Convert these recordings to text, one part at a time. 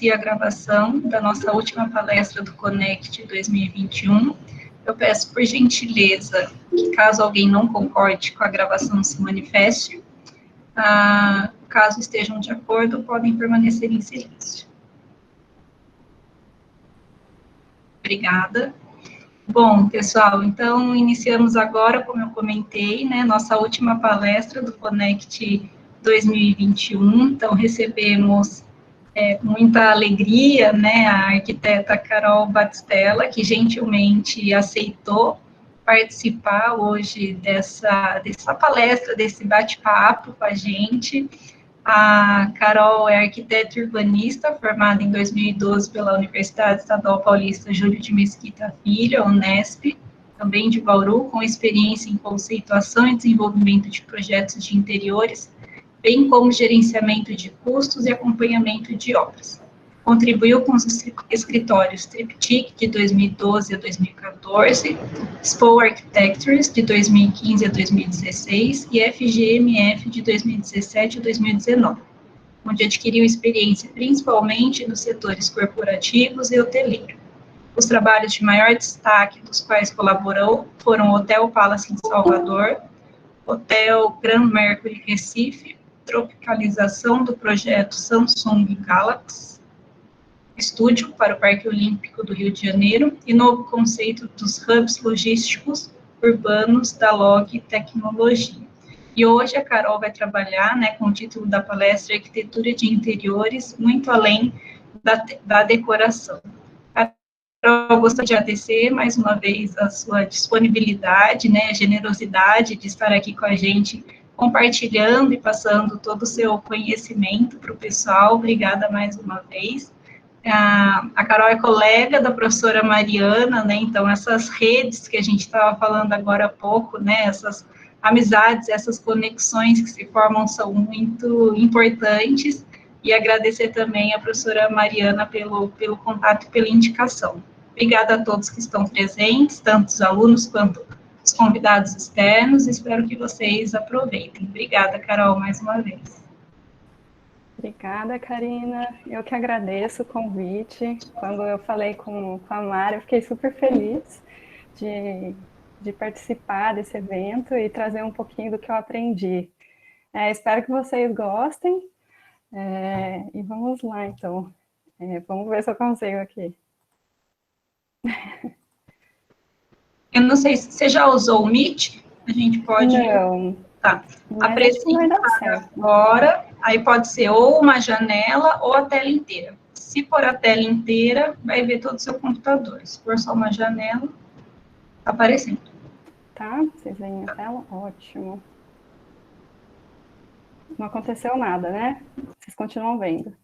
inicia a gravação da nossa última palestra do Connect 2021. Eu peço, por gentileza, que caso alguém não concorde com a gravação, se manifeste. Caso estejam de acordo, podem permanecer em silêncio. Obrigada. Bom, pessoal, então iniciamos agora, como eu comentei, né, nossa última palestra do Connect 2021. Então, recebemos muita alegria, né, a arquiteta Carol Batistella, que gentilmente aceitou participar hoje dessa palestra, desse bate-papo com a gente. A Carol é arquiteta urbanista, formada em 2012 pela Universidade Estadual Paulista Júlio de Mesquita Filho, Unesp, também de Bauru, com experiência em conceituação e desenvolvimento de projetos de interiores, bem como gerenciamento de custos e acompanhamento de obras. Contribuiu com os escritórios Triptych, de 2012 a 2014, SPO Architectures, de 2015 a 2016, e FGMF, de 2017 a 2019, onde adquiriu experiência principalmente nos setores corporativos e hoteleiro. Os trabalhos de maior destaque dos quais colaborou foram o Hotel Palace em Salvador, Hotel Grand Mercury Recife, tropicalização do projeto Samsung Galaxy, estúdio para o Parque Olímpico do Rio de Janeiro e novo conceito dos hubs logísticos urbanos da Log Tecnologia. E hoje a Carol vai trabalhar, né, com o título da palestra Arquitetura de Interiores, muito além da decoração. Eu gostaria de agradecer mais uma vez a sua disponibilidade, né, a generosidade de estar aqui com a gente, compartilhando e passando todo o seu conhecimento para o pessoal. Obrigada mais uma vez. A Carol é colega da professora Mariana, né, então essas redes que a gente estava falando agora há pouco, né, essas amizades, essas conexões que se formam são muito importantes, e agradecer também a professora Mariana pelo contato e pela indicação. Obrigada a todos que estão presentes, tanto os alunos quanto os convidados externos, espero que vocês aproveitem. Obrigada, Carol, mais uma vez. Obrigada, Karina. Eu que agradeço o convite. Quando eu falei com a Mari, eu fiquei super feliz de participar desse evento e trazer um pouquinho do que eu aprendi. Espero que vocês gostem. E vamos lá, então. Vamos ver se eu consigo aqui. Eu não sei se você já usou o Meet, a gente pode... Não. Tá. Apresentar agora, aí pode ser ou uma janela ou a tela inteira. Se for a tela inteira, vai ver todo o seu computador. Se for só uma janela, tá aparecendo. Tá, vocês veem a tela? Ótimo. Não aconteceu nada, né? Vocês continuam vendo.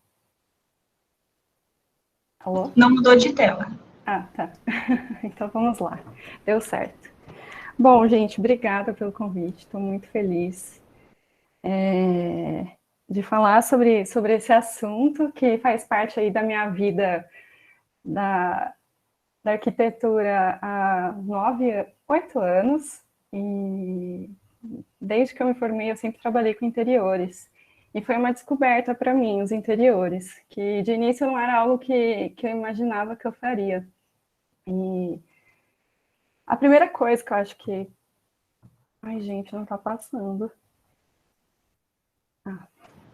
Alô? Não mudou de tela. Ah, tá. Então vamos lá. Deu certo. Bom, gente, obrigada pelo convite. Estou muito feliz de falar sobre esse assunto que faz parte aí da minha vida da arquitetura há 8 anos. E desde que eu me formei, eu sempre trabalhei com interiores. E foi uma descoberta para mim, os interiores, que de início não era algo que eu imaginava que eu faria. E a primeira coisa que eu acho que... Ai, gente, não está passando.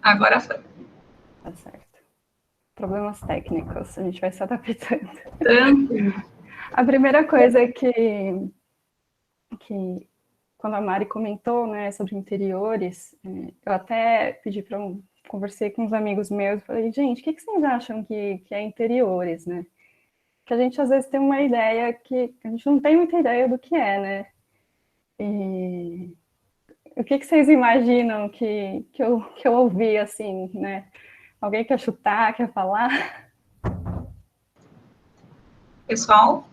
Agora foi. Tá certo. Problemas técnicos, a gente vai se adaptando. A primeira coisa é que quando a Mari comentou, né, sobre interiores, eu até pedi conversei com uns amigos meus, falei, gente, o que vocês acham que é interiores, né? Que a gente às vezes tem uma ideia que a gente não tem muita ideia do que é, né? E o que vocês imaginam que eu ouvi, assim, né? Alguém quer chutar, quer falar? Pessoal?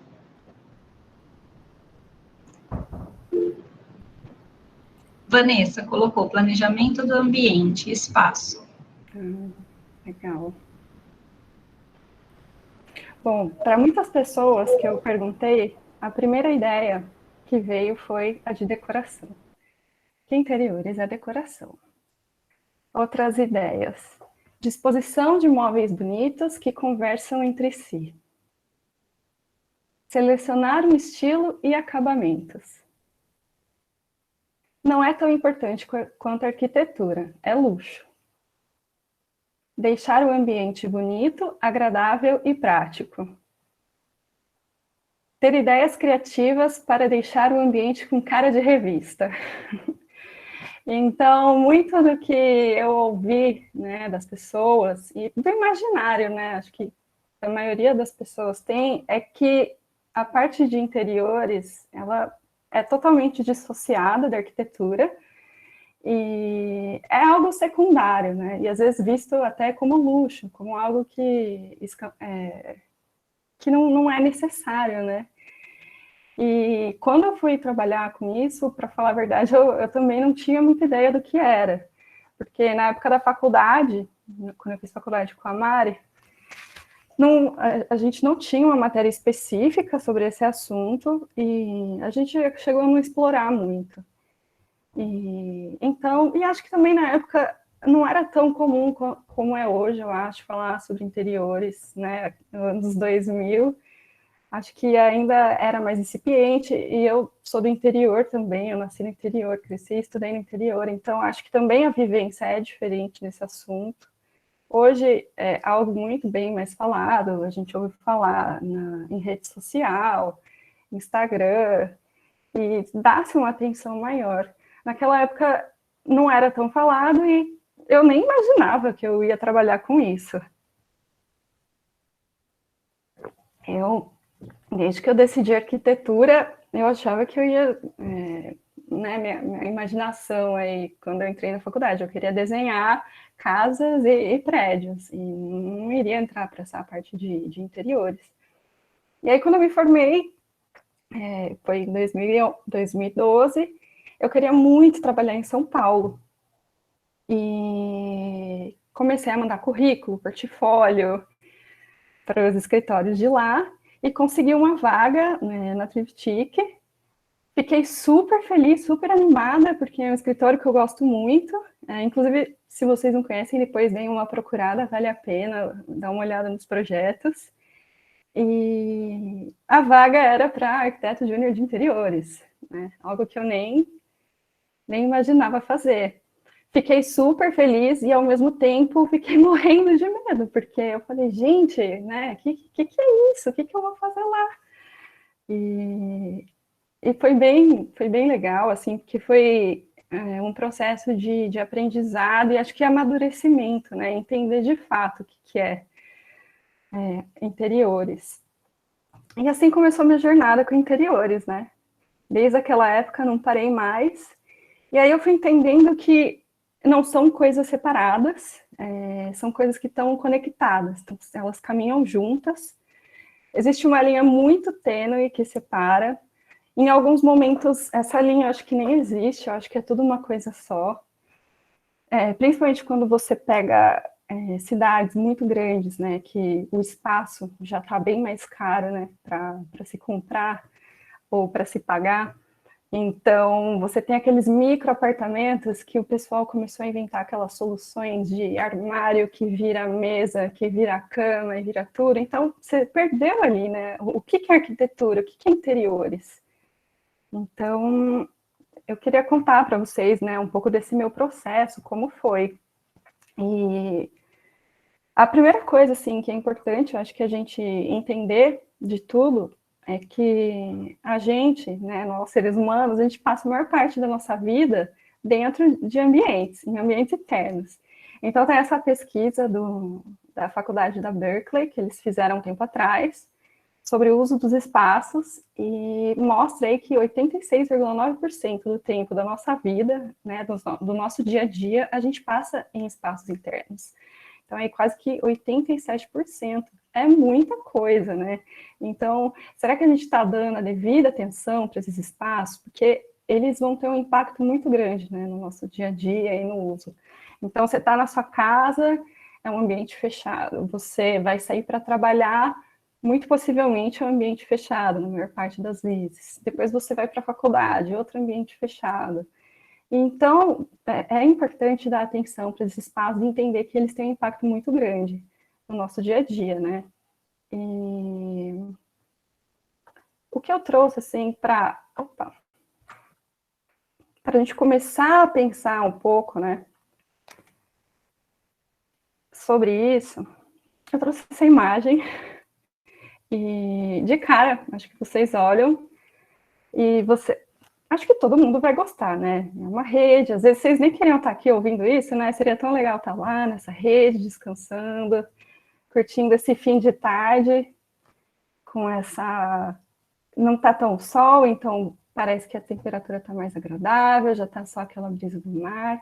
Vanessa colocou planejamento do ambiente, espaço. Legal. Bom, para muitas pessoas que eu perguntei, a primeira ideia que veio foi a de decoração. Que interiores é decoração. Outras ideias. disposição de móveis bonitos que conversam entre si. Selecionar um estilo e acabamentos. Não é tão importante quanto a arquitetura, é luxo. Deixar o ambiente bonito, agradável e prático. Ter ideias criativas para deixar o ambiente com cara de revista. Então, muito do que eu ouvi, né, das pessoas, e do imaginário, né, acho que a maioria das pessoas tem, é que a parte de interiores, ela é totalmente dissociada da arquitetura, e é algo secundário, né, e às vezes visto até como luxo, como algo que não é necessário, né. E quando eu fui trabalhar com isso, para falar a verdade, eu também não tinha muita ideia do que era. Porque na época da faculdade, quando eu fiz faculdade com a Mari, a gente não tinha uma matéria específica sobre esse assunto e a gente chegou a não explorar muito. E acho que também na época não era tão comum como é hoje, eu acho, falar sobre interiores, né, nos 2000. Acho que ainda era mais incipiente, e eu sou do interior também, eu nasci no interior, cresci e estudei no interior, então acho que também a vivência é diferente nesse assunto. Hoje é algo muito bem mais falado, a gente ouve falar em rede social, Instagram, e dá-se uma atenção maior. Naquela época não era tão falado e eu nem imaginava que eu ia trabalhar com isso. Desde que eu decidi arquitetura, eu achava que eu ia, né, minha imaginação aí, quando eu entrei na faculdade, eu queria desenhar casas e prédios, e não iria entrar para essa parte de interiores. E aí, quando eu me formei, foi em 2012, eu queria muito trabalhar em São Paulo. E comecei a mandar currículo, portfólio para os escritórios de lá, e consegui uma vaga, né, na Triptych. Fiquei super feliz, super animada, porque é um escritório que eu gosto muito. Inclusive, se vocês não conhecem, depois deem uma procurada, vale a pena dar uma olhada nos projetos. E a vaga era para arquiteto júnior de interiores, né? Algo que eu nem imaginava fazer. Fiquei super feliz e, ao mesmo tempo, fiquei morrendo de medo, porque eu falei, gente, né, que é isso? O que eu vou fazer lá? E foi bem legal, assim, porque foi um processo de aprendizado e acho que amadurecimento, né? Entender de fato o que é interiores. E assim começou minha jornada com interiores, né? Desde aquela época não parei mais. E aí eu fui entendendo que não são coisas separadas, são coisas que estão conectadas, então, elas caminham juntas. Existe uma linha muito tênue que separa. Em alguns momentos, essa linha eu acho que nem existe, eu acho que é tudo uma coisa só. Principalmente quando você pega cidades muito grandes, né, que o espaço já está bem mais caro, né, para se comprar ou para se pagar. Então, você tem aqueles micro apartamentos que o pessoal começou a inventar aquelas soluções de armário que vira mesa, que vira cama e vira tudo. Então, você perdeu ali, né? O que é arquitetura? O que é interiores? Então, eu queria contar para vocês, né, um pouco desse meu processo, como foi. E a primeira coisa, assim, que é importante, eu acho que a gente entender de tudo, é que a gente, né, nós seres humanos, a gente passa a maior parte da nossa vida dentro de ambientes, em ambientes internos. Então, tem essa pesquisa da faculdade da Berkeley, que eles fizeram um tempo atrás, sobre o uso dos espaços, e mostra aí que 86,9% do tempo da nossa vida, né, do nosso dia a dia, a gente passa em espaços internos. Então, é quase que 87%. É muita coisa, né? Então, será que a gente está dando a devida atenção para esses espaços? Porque eles vão ter um impacto muito grande, né, no nosso dia a dia e no uso. Então, você está na sua casa, é um ambiente fechado. Você vai sair para trabalhar, muito possivelmente é um ambiente fechado, na maior parte das vezes. Depois você vai para a faculdade, outro ambiente fechado. Então, é importante dar atenção para esses espaços e entender que eles têm um impacto muito grande no nosso dia a dia, né? E o que eu trouxe, assim, para a gente começar a pensar um pouco, né, sobre isso, eu trouxe essa imagem e, de cara, acho que vocês olham e acho que todo mundo vai gostar, né? É uma rede, às vezes vocês nem queriam estar aqui ouvindo isso, né? Seria tão legal estar lá nessa rede, descansando, curtindo esse fim de tarde, com essa... Não tá tão sol, então parece que a temperatura está mais agradável, já está só aquela brisa do mar.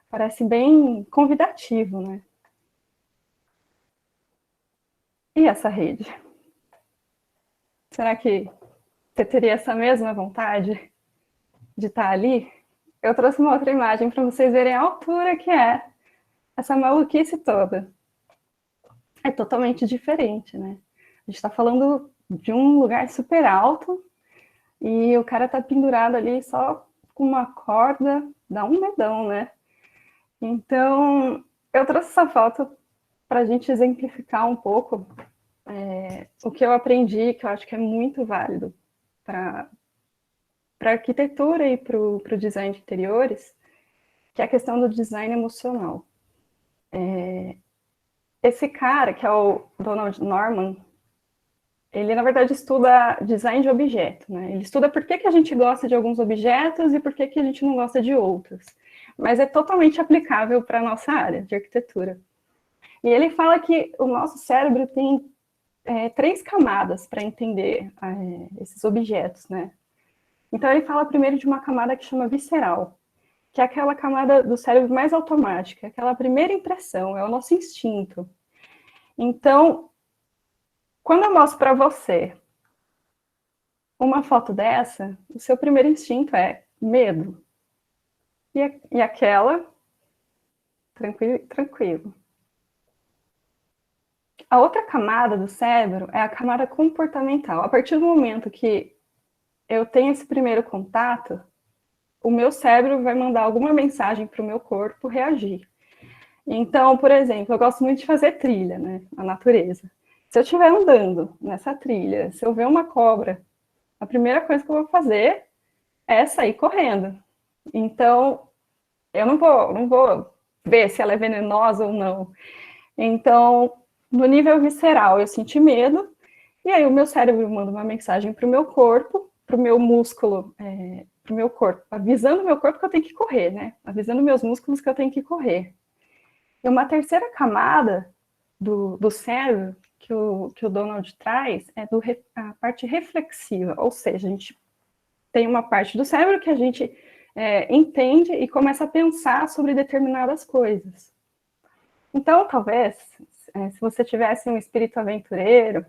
Parece bem convidativo, né? E essa rede? Será que você teria essa mesma vontade de estar ali? Eu trouxe uma outra imagem para vocês verem a altura que é essa maluquice toda. É totalmente diferente, né? A gente está falando de um lugar super alto e o cara tá pendurado ali só com uma corda, dá um medão, né? Então, eu trouxe essa foto para a gente exemplificar um pouco o que eu aprendi, que eu acho que é muito válido para a arquitetura e para o design de interiores, que é a questão do design emocional. Esse cara, que é o Donald Norman, ele, na verdade, estuda design de objeto, né? Ele estuda por que a gente gosta de alguns objetos e por que a gente não gosta de outros. Mas é totalmente aplicável para a nossa área de arquitetura. E ele fala que o nosso cérebro tem 3 camadas para entender esses objetos, né? Então, ele fala primeiro de uma camada que chama visceral, que é aquela camada do cérebro mais automática, aquela primeira impressão, é o nosso instinto. Então, quando eu mostro para você uma foto dessa, o seu primeiro instinto é medo. E aquela, tranquilo. A outra camada do cérebro é a camada comportamental. A partir do momento que eu tenho esse primeiro contato, o meu cérebro vai mandar alguma mensagem para o meu corpo reagir. Então, por exemplo, eu gosto muito de fazer trilha, né, na natureza. Se eu estiver andando nessa trilha, se eu ver uma cobra, a primeira coisa que eu vou fazer é sair correndo. Então, eu não vou ver se ela é venenosa ou não. Então, no nível visceral, eu senti medo, e aí o meu cérebro manda uma mensagem para o meu corpo, para o meu músculo, para o meu corpo, avisando o meu corpo que eu tenho que correr, né? Avisando meus músculos que eu tenho que correr. E uma terceira camada do cérebro que o Donald traz é a parte reflexiva, ou seja, a gente tem uma parte do cérebro que a gente entende e começa a pensar sobre determinadas coisas. Então, talvez, se você tivesse um espírito aventureiro,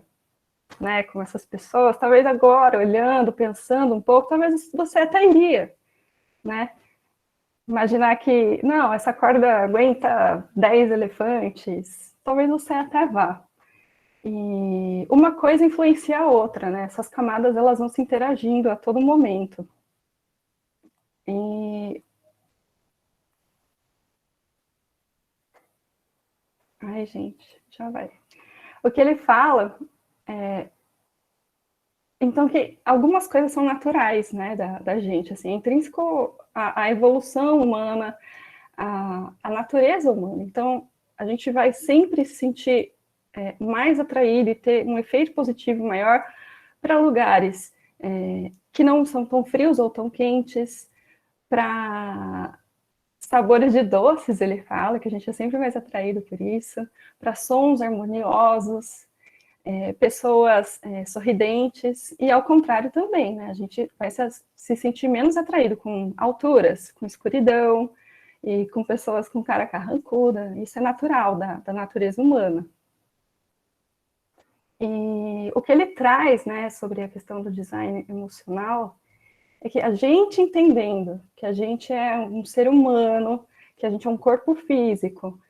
né, como essas pessoas, talvez agora, olhando, pensando um pouco, talvez você até iria, né? Imaginar que, não, essa corda aguenta 10 elefantes, talvez você até vá. E uma coisa influencia a outra, né? Essas camadas, elas vão se interagindo a todo momento. E... Ai, gente, já vai. O que ele fala então, que algumas coisas são naturais, né, da gente, assim, é intrínseco à evolução humana, à natureza humana. Então, a gente vai sempre se sentir mais atraído e ter um efeito positivo maior para lugares que não são tão frios ou tão quentes, para sabores de doces, ele fala, que a gente é sempre mais atraído por isso, para sons harmoniosos, pessoas sorridentes, e ao contrário também, né? A gente vai se sentir menos atraído com alturas, com escuridão, e com pessoas com cara carrancuda. Isso é natural da natureza humana. E o que ele traz, né, sobre a questão do design emocional, é que a gente entendendo que a gente é um ser humano, que a gente é um corpo físico,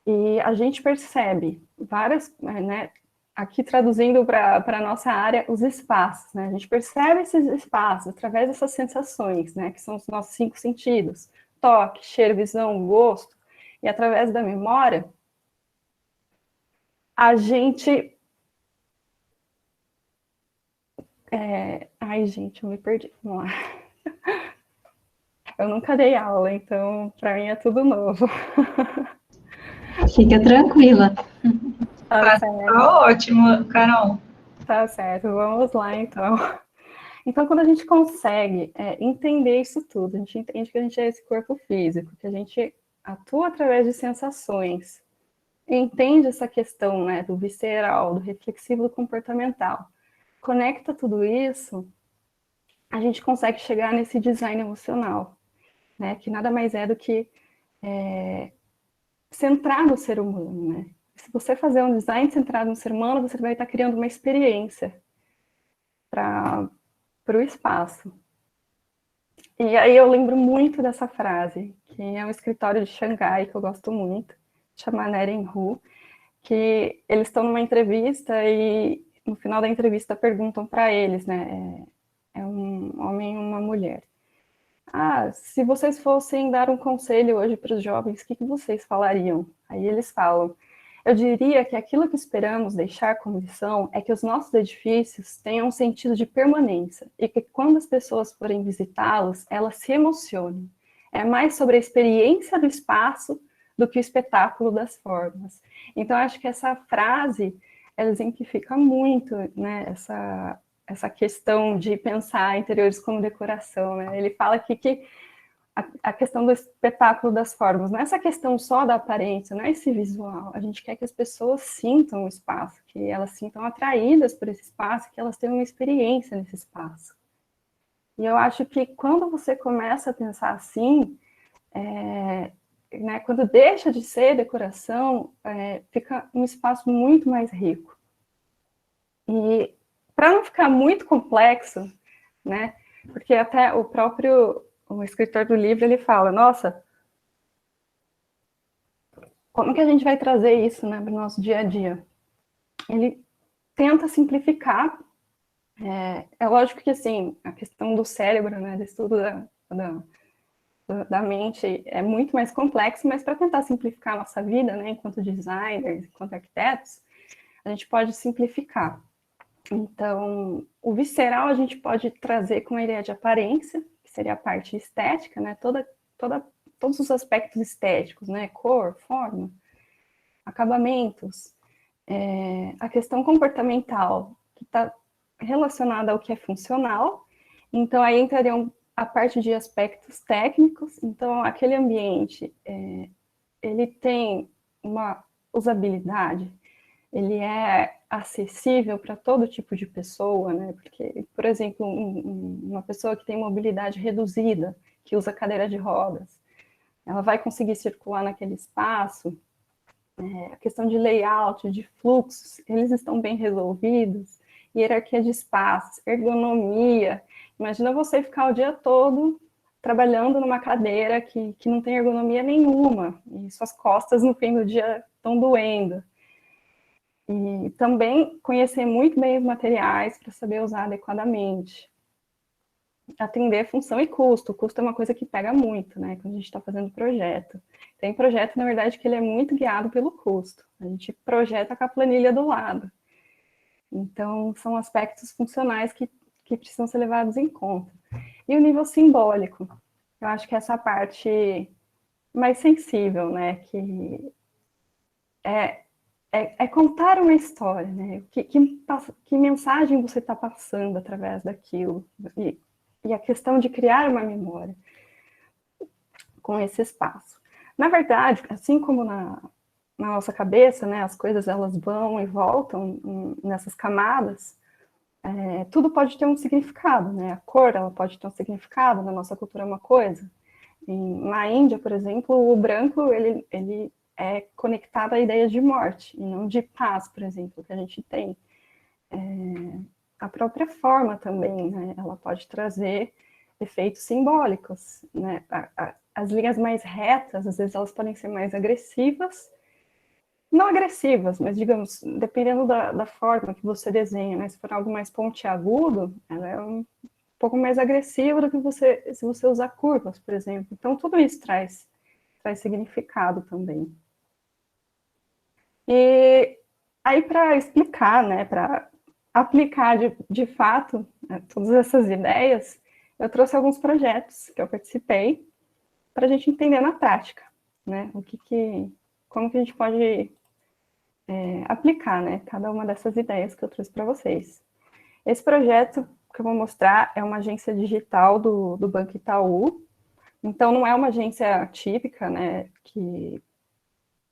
e a gente percebe várias, né, aqui traduzindo para a nossa área, os espaços, né? A gente percebe esses espaços através dessas sensações, né? Que são os nossos 5 sentidos: toque, cheiro, visão, gosto. E através da memória, a gente... Ai, gente, eu me perdi. Vamos lá. Eu nunca dei aula, então para mim é tudo novo. Fica tranquila. Tá Tá ótimo, Carol. Tá certo, vamos lá então. Então, quando a gente consegue entender isso tudo, a gente entende que a gente é esse corpo físico, que a gente atua através de sensações, entende essa questão, né, do visceral, do reflexivo, do comportamental, conecta tudo isso, a gente consegue chegar nesse design emocional, né, que nada mais é do que centrar no ser humano, né? Se você fazer um design centrado no ser humano, você vai estar criando uma experiência para o espaço. E aí eu lembro muito dessa frase, que é um escritório de Xangai, que eu gosto muito, chama Neren Hu, que eles estão numa entrevista e no final da entrevista perguntam para eles, né, é um homem e uma mulher. Ah, se vocês fossem dar um conselho hoje para os jovens, o que vocês falariam? Aí eles falam: eu diria que aquilo que esperamos deixar como lição é que os nossos edifícios tenham um sentido de permanência e que quando as pessoas forem visitá-los, elas se emocionem. É mais sobre a experiência do espaço do que o espetáculo das formas. Então, acho que essa frase, ela exemplifica muito, né, essa questão de pensar interiores como decoração, né? Ele fala aqui que a questão do espetáculo das formas, não é essa questão só da aparência, não é esse visual. A gente quer que as pessoas sintam o espaço, que elas sintam atraídas por esse espaço, que elas tenham uma experiência nesse espaço. E eu acho que quando você começa a pensar assim, né, quando deixa de ser decoração, fica um espaço muito mais rico. E para não ficar muito complexo, né, porque até o escritor do livro, ele fala, nossa, como que a gente vai trazer isso, né, para o nosso dia a dia? Ele tenta simplificar. É lógico que, assim, a questão do cérebro, né, do estudo da mente é muito mais complexo, mas para tentar simplificar a nossa vida, né, enquanto designers, enquanto arquitetos, a gente pode simplificar. Então, o visceral a gente pode trazer com a ideia de aparência, que seria a parte estética, né, todos os aspectos estéticos, né, cor, forma, acabamentos, a questão comportamental, que está relacionada ao que é funcional. Então, aí entrariam a parte de aspectos técnicos. Então, aquele ambiente, ele tem uma usabilidade, ele é acessível para todo tipo de pessoa, né? Porque, por exemplo, uma pessoa que tem mobilidade reduzida, que usa cadeira de rodas, ela vai conseguir circular naquele espaço. A questão de layout, de fluxos, eles estão bem resolvidos, hierarquia de espaços, ergonomia. Imagina você ficar o dia todo trabalhando numa cadeira que não tem ergonomia nenhuma, e suas costas no fim do dia estão doendo. E também conhecer muito bem os materiais para saber usar adequadamente. Atender função e custo. O custo é uma coisa que pega muito, né, quando a gente está fazendo projeto. Tem projeto, na verdade, que ele é muito guiado pelo custo. A gente projeta com a planilha do lado. Então, são aspectos funcionais que precisam ser levados em conta. E o nível simbólico. Eu acho que essa parte mais sensível, né, que é contar uma história, né? Que mensagem você está passando através daquilo? E a questão de criar uma memória com esse espaço. Na verdade, assim como na nossa cabeça, né, as coisas elas vão e voltam nessas camadas, tudo pode ter um significado, né? A cor ela pode ter um significado, na nossa cultura é uma coisa. Na Índia, por exemplo, o branco ele é conectado à ideia de morte, e não de paz, por exemplo, que a gente tem. A própria forma também, né? Ela pode trazer efeitos simbólicos, né? As linhas mais retas, às vezes elas podem ser mais agressivas, não agressivas, mas, digamos, dependendo da forma que você desenha, né? Se for algo mais pontiagudo, ela é um pouco mais agressiva do que se você usar curvas, por exemplo. Então, tudo isso traz significado também. E aí, para explicar, né, para aplicar de fato, né, todas essas ideias, eu trouxe alguns projetos que eu participei para a gente entender na prática, né, como que a gente pode aplicar, né, cada uma dessas ideias que eu trouxe para vocês. Esse projeto que eu vou mostrar é uma agência digital do Banco Itaú. Então, não é uma agência típica, né,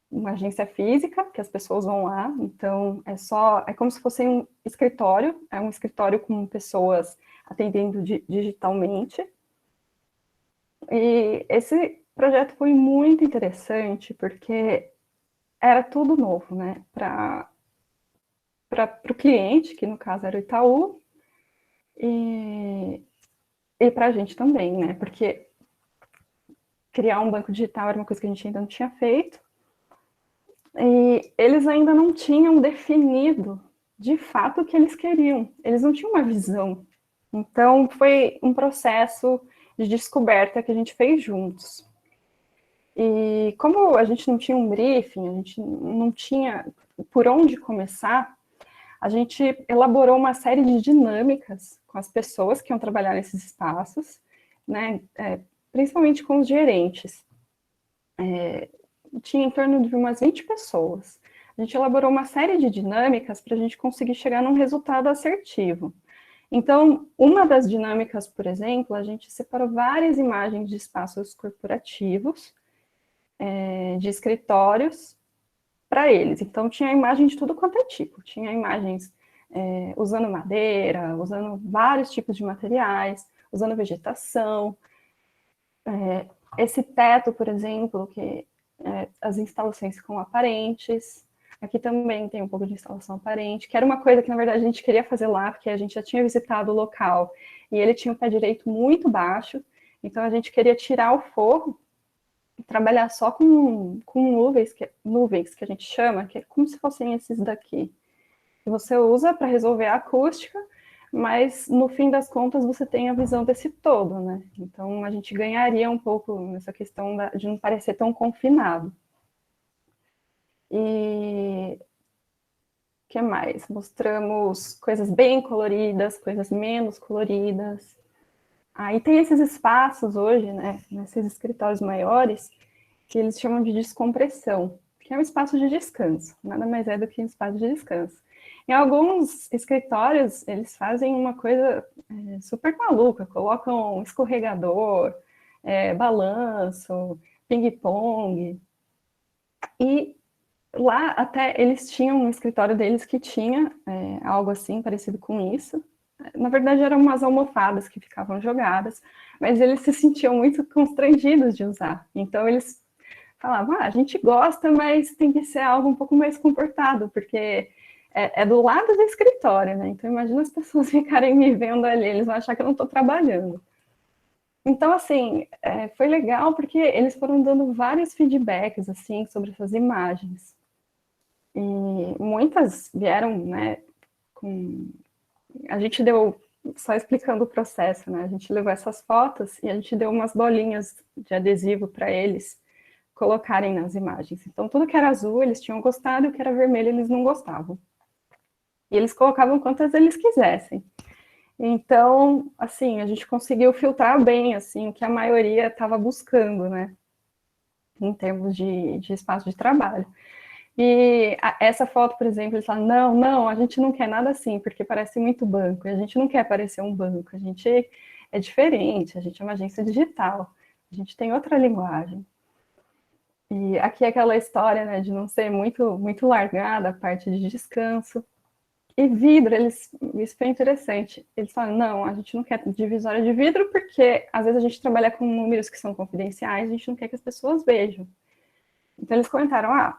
uma agência física, que as pessoas vão lá, então é como se fosse um escritório, é um escritório com pessoas atendendo digitalmente. E esse projeto foi muito interessante, porque era tudo novo, né, para o cliente, que no caso era o Itaú, e para a gente também, né, porque criar um banco digital era uma coisa que a gente ainda não tinha feito, e eles ainda não tinham definido de fato o que eles queriam. Eles não tinham uma visão. Então, foi um processo de descoberta que a gente fez juntos. E como a gente não tinha um briefing, a gente não tinha por onde começar, a gente elaborou uma série de dinâmicas com as pessoas que iam trabalhar nesses espaços, né? Principalmente com os gerentes. Tinha em torno de umas 20 pessoas. A gente elaborou uma série de dinâmicas para a gente conseguir chegar num resultado assertivo. Então, uma das dinâmicas, por exemplo, a gente separou várias imagens de espaços corporativos, de escritórios, para eles. Então, tinha imagem de tudo quanto é tipo. Tinha imagens usando madeira, usando vários tipos de materiais, usando vegetação. Esse teto, por exemplo, que as instalações ficam aparentes. Aqui também tem um pouco de instalação aparente, que era uma coisa que, na verdade, a gente queria fazer lá, porque a gente já tinha visitado o local, e ele tinha o pé direito muito baixo, então a gente queria tirar o forro e trabalhar só com nuvens, que a gente chama, que é como se fossem esses daqui, que você usa para resolver a acústica, mas no fim das contas você tem a visão desse todo, né? Então a gente ganharia um pouco nessa questão de não parecer tão confinado. E o que mais? Mostramos coisas bem coloridas, coisas menos coloridas. Aí tem esses espaços hoje, né, nesses escritórios maiores, que eles chamam de descompressão, que é um espaço de descanso, nada mais é do que um espaço de descanso. Em alguns escritórios, eles fazem uma coisa super maluca, colocam um escorregador, balanço, ping-pong, e lá até eles tinham um escritório deles que tinha algo assim, parecido com isso. Na verdade, eram umas almofadas que ficavam jogadas, mas eles se sentiam muito constrangidos de usar. Então, eles falavam, a gente gosta, mas tem que ser algo um pouco mais comportado, porque é do lado do escritório, né? Então, imagina as pessoas ficarem me vendo ali, eles vão achar que eu não estou trabalhando. Então, assim, foi legal porque eles foram dando vários feedbacks, assim, sobre essas imagens. E muitas vieram, né, a gente deu, só explicando o processo, né, a gente levou essas fotos e a gente deu umas bolinhas de adesivo para eles colocarem nas imagens. Então, tudo que era azul eles tinham gostado e o que era vermelho eles não gostavam. E eles colocavam quantas eles quisessem. Então, assim, a gente conseguiu filtrar bem, assim, o que a maioria estava buscando, né, em termos de espaço de trabalho. E essa foto, por exemplo, eles falam, não, a gente não quer nada assim, porque parece muito banco, e a gente não quer parecer um banco, a gente é diferente, a gente é uma agência digital, a gente tem outra linguagem. E aqui é aquela história, né, de não ser muito largada a parte de descanso. E vidro, isso foi interessante. Eles falam, não, a gente não quer divisória de vidro, porque às vezes a gente trabalha com números que são confidenciais, a gente não quer que as pessoas vejam. Então eles comentaram,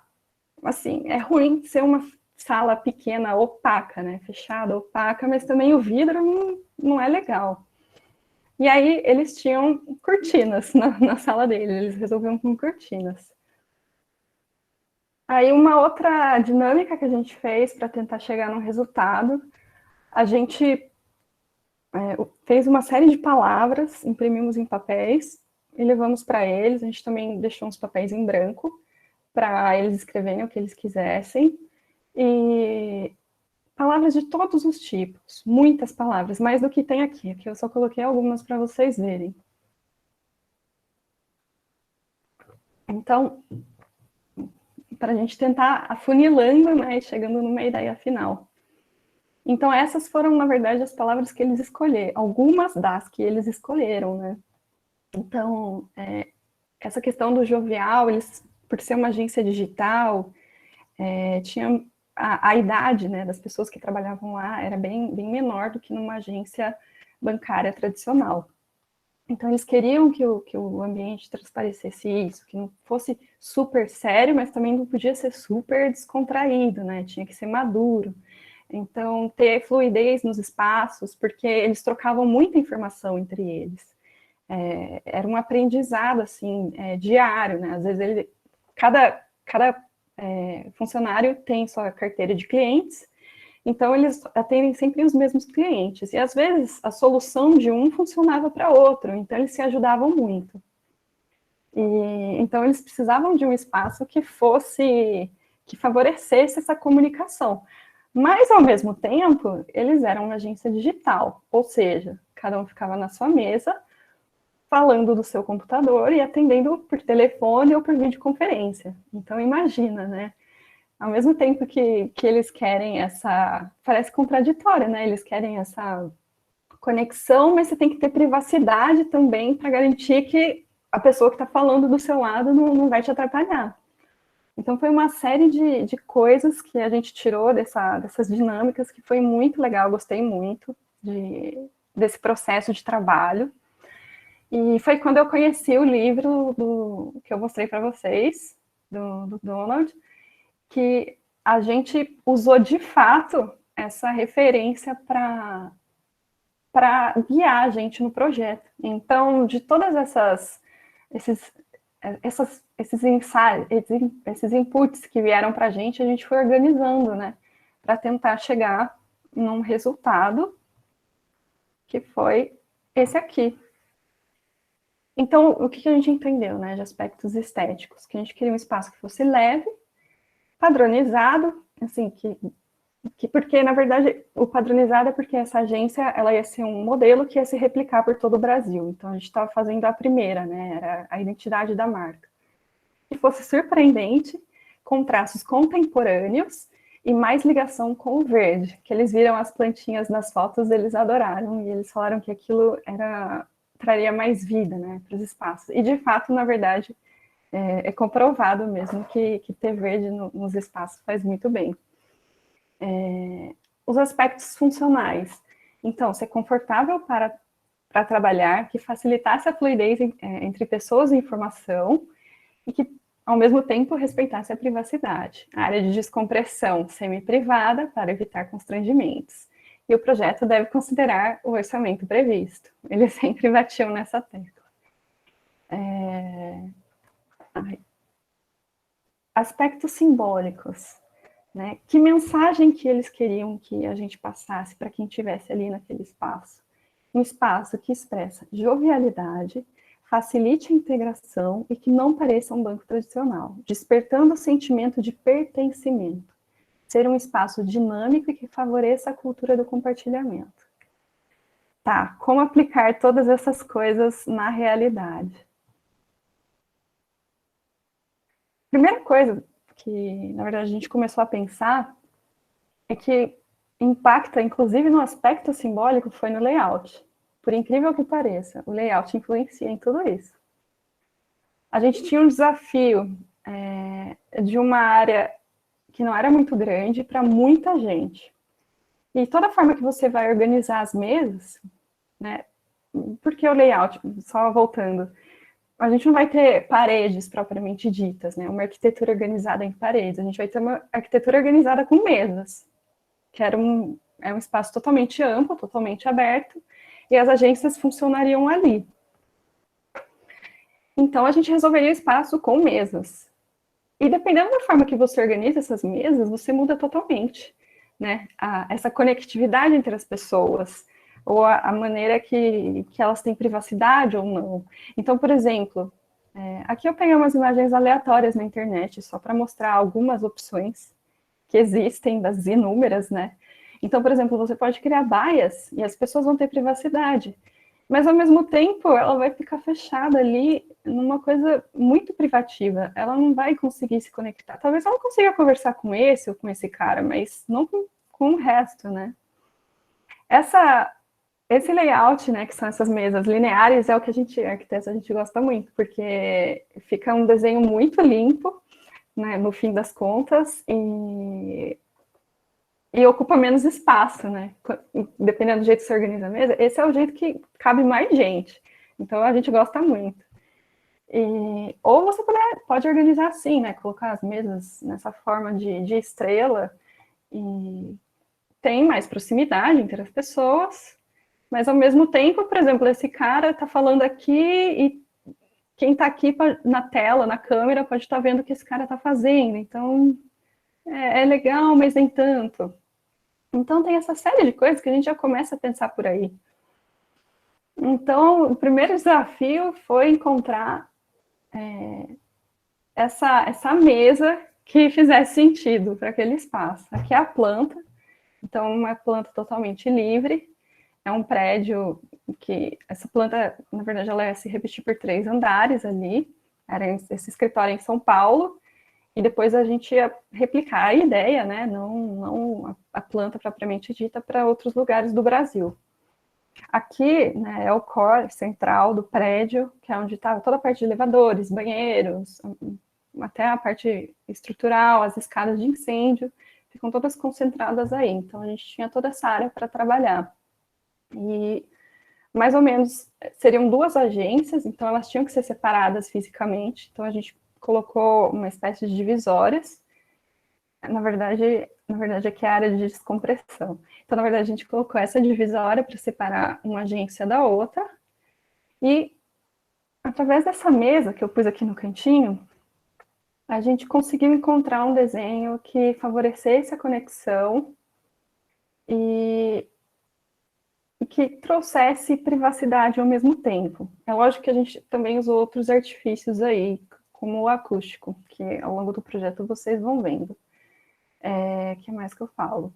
assim, é ruim ser uma sala pequena, opaca, né, fechada, opaca, mas também o vidro não é legal. E aí eles tinham cortinas na sala deles, eles resolviam com cortinas. Aí uma outra dinâmica que a gente fez para tentar chegar num resultado, a gente fez uma série de palavras, imprimimos em papéis e levamos para eles. A gente também deixou uns papéis em branco para eles escreverem o que eles quisessem. E palavras de todos os tipos, muitas palavras, mais do que tem aqui. Aqui eu só coloquei algumas para vocês verem. Então, para a gente tentar afunilando, né, e chegando numa ideia final. Então, essas foram, na verdade, as palavras que eles escolheram, algumas das que eles escolheram, né? Então, essa questão do jovial, eles, por ser uma agência digital, tinha a idade, né, das pessoas que trabalhavam lá era bem menor do que numa agência bancária tradicional. Então, eles queriam que o ambiente transparecesse isso, que não fosse super sério, mas também não podia ser super descontraído, né? Tinha que ser maduro. Então, ter fluidez nos espaços, porque eles trocavam muita informação entre eles. Era um aprendizado, assim, diário, né? Às vezes, cada funcionário tem sua carteira de clientes, então eles atendem sempre os mesmos clientes. E às vezes a solução de um funcionava para outro, então eles se ajudavam muito. E então eles precisavam de um espaço que favorecesse essa comunicação. Mas ao mesmo tempo, eles eram uma agência digital, ou seja, cada um ficava na sua mesa, falando do seu computador e atendendo por telefone ou por videoconferência. Então imagina, né? Ao mesmo tempo que eles querem essa... Parece contraditório, né? Eles querem essa conexão, mas você tem que ter privacidade também para garantir que a pessoa que está falando do seu lado não vai te atrapalhar. Então foi uma série de coisas que a gente tirou dessas dinâmicas, que foi muito legal, gostei muito desse processo de trabalho. E foi quando eu conheci o livro que eu mostrei para vocês, do Donald, que a gente usou de fato essa referência para guiar a gente no projeto. Então, de todas esses inputs que vieram para a gente foi organizando, né, para tentar chegar num resultado que foi esse aqui. Então, o que a gente entendeu, né, de aspectos estéticos? Que a gente queria um espaço que fosse leve, padronizado, assim, porque, na verdade, o padronizado é porque essa agência, ela ia ser um modelo que ia se replicar por todo o Brasil. Então, a gente estava fazendo a primeira, né, era a identidade da marca. Que fosse surpreendente, com traços contemporâneos e mais ligação com o verde, que eles viram as plantinhas nas fotos, eles adoraram, e eles falaram que aquilo traria mais vida, né, para os espaços. E, de fato, na verdade, é comprovado mesmo que ter verde nos espaços faz muito bem. Os aspectos funcionais. Então, ser confortável para trabalhar, que facilitasse a fluidez entre pessoas e informação, e que, ao mesmo tempo, respeitasse a privacidade. A área de descompressão semi-privada para evitar constrangimentos. E o projeto deve considerar o orçamento previsto. Eles sempre batiam nessa tecla. Aspectos simbólicos. Né? Que mensagem que eles queriam que a gente passasse para quem estivesse ali naquele espaço? Um espaço que expressa jovialidade, facilite a integração e que não pareça um banco tradicional, despertando o sentimento de pertencimento. Ser um espaço dinâmico e que favoreça a cultura do compartilhamento. Tá, como aplicar todas essas coisas na realidade? Primeira coisa que, na verdade, a gente começou a pensar é que impacta, inclusive no aspecto simbólico, foi no layout. Por incrível que pareça, o layout influencia em tudo isso. A gente tinha um desafio de uma área que não era muito grande para muita gente. E toda forma que você vai organizar as mesas, né, porque o layout, só voltando, a gente não vai ter paredes propriamente ditas, né, uma arquitetura organizada em paredes, a gente vai ter uma arquitetura organizada com mesas, que é um espaço totalmente amplo, totalmente aberto, e as agências funcionariam ali. Então, a gente resolveria o espaço com mesas. E dependendo da forma que você organiza essas mesas, você muda totalmente, né? Essa conectividade entre as pessoas, ou a maneira que elas têm privacidade ou não. Então, por exemplo, aqui eu peguei umas imagens aleatórias na internet, só para mostrar algumas opções que existem, das inúmeras, né? Então, por exemplo, você pode criar baias e as pessoas vão ter privacidade, mas ao mesmo tempo ela vai ficar fechada ali numa coisa muito privativa. Ela não vai conseguir se conectar. Talvez ela consiga conversar com esse ou com esse cara, mas não com o resto, né? Esse layout, né, que são essas mesas lineares, é o que a gente, arquitetos, a gente gosta muito, porque fica um desenho muito limpo, né, no fim das contas, e ocupa menos espaço, né? Dependendo do jeito que você organiza a mesa, esse é o jeito que cabe mais gente. Então a gente gosta muito. Ou você pode organizar assim, né? Colocar as mesas nessa forma de estrela e tem mais proximidade entre as pessoas, mas ao mesmo tempo, por exemplo, esse cara está falando aqui e quem está aqui na tela, na câmera, pode estar vendo o que esse cara está fazendo. Então é legal, mas nem tanto. Então, tem essa série de coisas que a gente já começa a pensar por aí. Então, o primeiro desafio foi encontrar essa mesa que fizesse sentido para aquele espaço. Aqui é a planta, então, uma planta totalmente livre. É um prédio que essa planta, na verdade, ela ia se repetir por 3 andares ali. Era esse escritório em São Paulo. E depois a gente ia replicar a ideia, né? Não a planta propriamente dita, para outros lugares do Brasil. Aqui, né, é o core central do prédio, que é onde está toda a parte de elevadores, banheiros, até a parte estrutural, as escadas de incêndio, ficam todas concentradas aí. Então, a gente tinha toda essa área para trabalhar. E, mais ou menos, seriam 2 agências, então elas tinham que ser separadas fisicamente. Então, a gente colocou uma espécie de divisórias. Na verdade, aqui é a área de descompressão. Então, na verdade, a gente colocou essa divisória para separar uma agência da outra. E, através dessa mesa que eu pus aqui no cantinho, a gente conseguiu encontrar um desenho que favorecesse a conexão e que trouxesse privacidade ao mesmo tempo. É lógico que a gente também usou outros artifícios aí, como o acústico, que ao longo do projeto vocês vão vendo. Que mais que eu falo?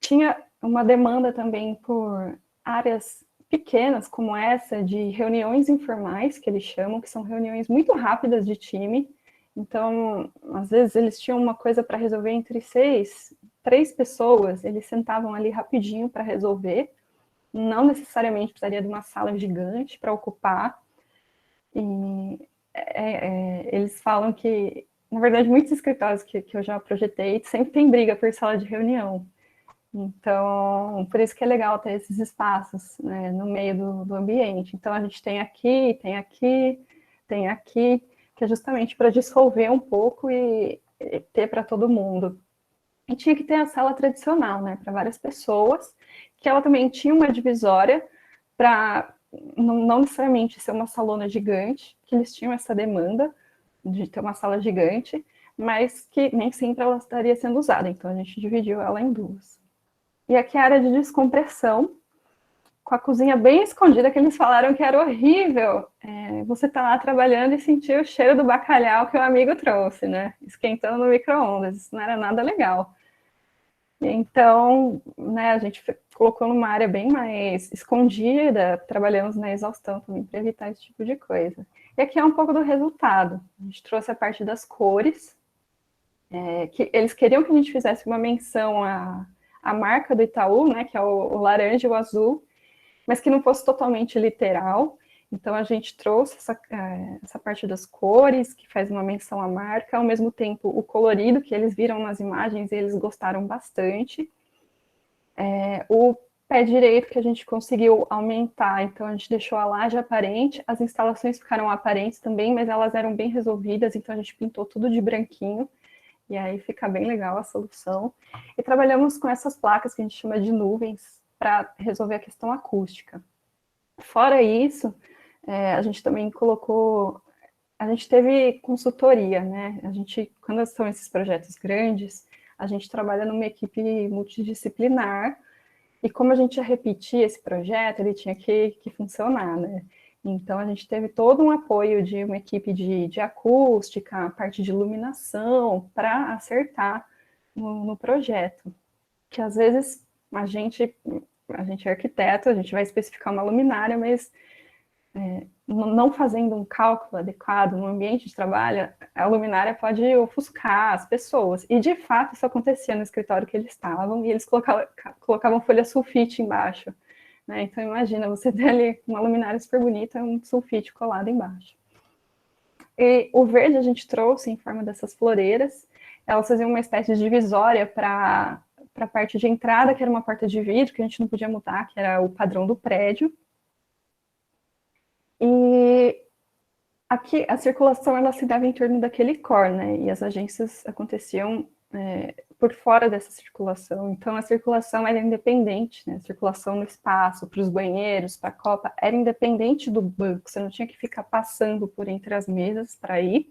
Tinha uma demanda também por áreas pequenas, como essa, de reuniões informais, que eles chamam, que são reuniões muito rápidas de time. Então, às vezes, eles tinham uma coisa para resolver entre 3 pessoas, eles sentavam ali rapidinho para resolver. Não necessariamente precisaria de uma sala gigante para ocupar. E eles falam que, na verdade, muitos escritórios que eu já projetei sempre tem briga por sala de reunião. Então, por isso que é legal ter esses espaços, né, no meio do ambiente. Então, a gente tem aqui, tem aqui, tem aqui, que é justamente para dissolver um pouco e ter para todo mundo. E tinha que ter a sala tradicional, né, para várias pessoas, que ela também tinha uma divisória para não necessariamente ser uma salona gigante, que eles tinham essa demanda de ter uma sala gigante, mas que nem sempre ela estaria sendo usada, então a gente dividiu ela em 2. E aqui é a área de descompressão, com a cozinha bem escondida, que eles falaram que era horrível. Você tá lá trabalhando e sentir o cheiro do bacalhau que o amigo trouxe, né? Esquentando no micro-ondas. Isso não era nada legal. Então, né, a gente colocou numa área bem mais escondida, trabalhamos na exaustão também para evitar esse tipo de coisa. E aqui é um pouco do resultado. A gente trouxe a parte das cores, que eles queriam que a gente fizesse uma menção à marca do Itaú, né, que é o laranja e o azul, mas que não fosse totalmente literal. Então, a gente trouxe essa parte das cores, que faz uma menção à marca, ao mesmo tempo o colorido, que eles viram nas imagens e eles gostaram bastante. O pé direito que a gente conseguiu aumentar, então a gente deixou a laje aparente, as instalações ficaram aparentes também, mas elas eram bem resolvidas, então a gente pintou tudo de branquinho, e aí fica bem legal a solução. E trabalhamos com essas placas que a gente chama de nuvens, para resolver a questão acústica. Fora isso, a gente também colocou a gente teve consultoria, né? A gente, quando são esses projetos grandes, a gente trabalha numa equipe multidisciplinar, e como a gente ia repetir esse projeto, ele tinha que funcionar, né? Então, a gente teve todo um apoio de uma equipe de acústica, parte de iluminação, para acertar no projeto. Que às vezes a gente é arquiteto, a gente vai especificar uma luminária, mas não fazendo um cálculo adequado no ambiente de trabalho, a luminária pode ofuscar as pessoas. E, de fato, isso acontecia no escritório que eles estavam, e eles colocavam folha sulfite embaixo. Né? Então, imagina, você ter ali uma luminária super bonita, um sulfite colado embaixo. E o verde a gente trouxe em forma dessas floreiras. Elas faziam uma espécie de divisória para a parte de entrada, que era uma porta de vidro, que a gente não podia mudar, que era o padrão do prédio. E aqui a circulação ela se dava em torno daquele core, né? E as agências aconteciam por fora dessa circulação. Então a circulação era independente, né? A circulação no espaço, para os banheiros, para a copa, era independente do banco. Você não tinha que ficar passando por entre as mesas para ir.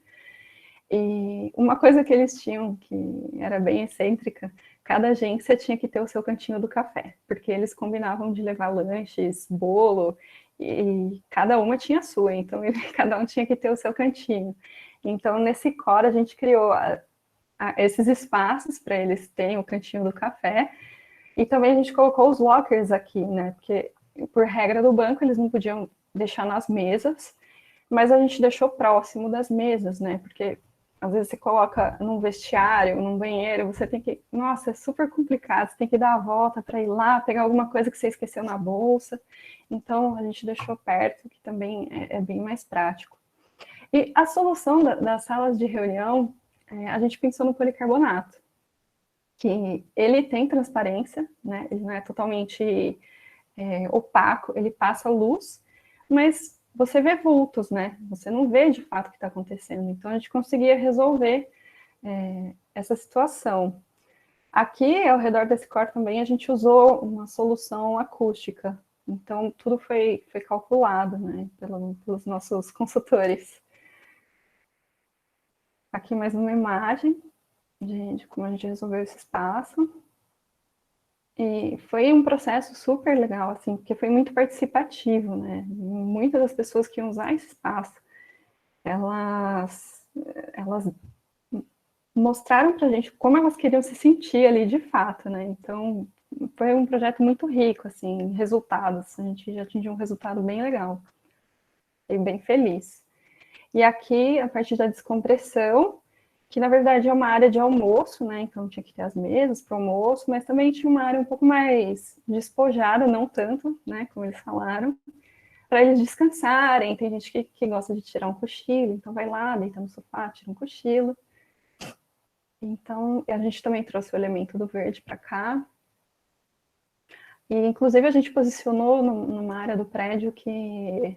E uma coisa que eles tinham, que era bem excêntrica, cada agência tinha que ter o seu cantinho do café, porque eles combinavam de levar lanches, bolo, e cada uma tinha a sua, então cada um tinha que ter o seu cantinho. Então, nesse core, a gente criou esses espaços para eles terem o cantinho do café, e também a gente colocou os lockers aqui, né, porque por regra do banco eles não podiam deixar nas mesas, mas a gente deixou próximo das mesas, né, porque às vezes você coloca num vestiário, num banheiro, você tem que... Nossa, é super complicado, você tem que dar a volta para ir lá, pegar alguma coisa que você esqueceu na bolsa. Então, a gente deixou perto, que também é bem mais prático. E a solução das salas de reunião, a gente pensou no policarbonato, que ele tem transparência, né? Ele não é totalmente opaco, ele passa luz, mas você vê vultos, né? Você não vê de fato o que está acontecendo. Então, a gente conseguia resolver essa situação. Aqui, ao redor desse core também, a gente usou uma solução acústica. Então, tudo foi calculado, né? Pelos nossos consultores. Aqui mais uma imagem de como a gente resolveu esse espaço. E foi um processo super legal, assim, porque foi muito participativo, né? Muitas das pessoas que iam usar esse espaço, elas mostraram pra gente como elas queriam se sentir ali de fato, né? Então, foi um projeto muito rico, assim, resultados. A gente já atingiu um resultado bem legal. Fiquei bem feliz. E aqui, a partir da descompressão, que na verdade é uma área de almoço, né? Então tinha que ter as mesas para almoço, mas também tinha uma área um pouco mais despojada, não tanto, né? Como eles falaram, para eles descansarem. Tem gente que gosta de tirar um cochilo, então vai lá, deita no sofá, tira um cochilo. Então a gente também trouxe o elemento do verde para cá. E inclusive a gente posicionou numa área do prédio que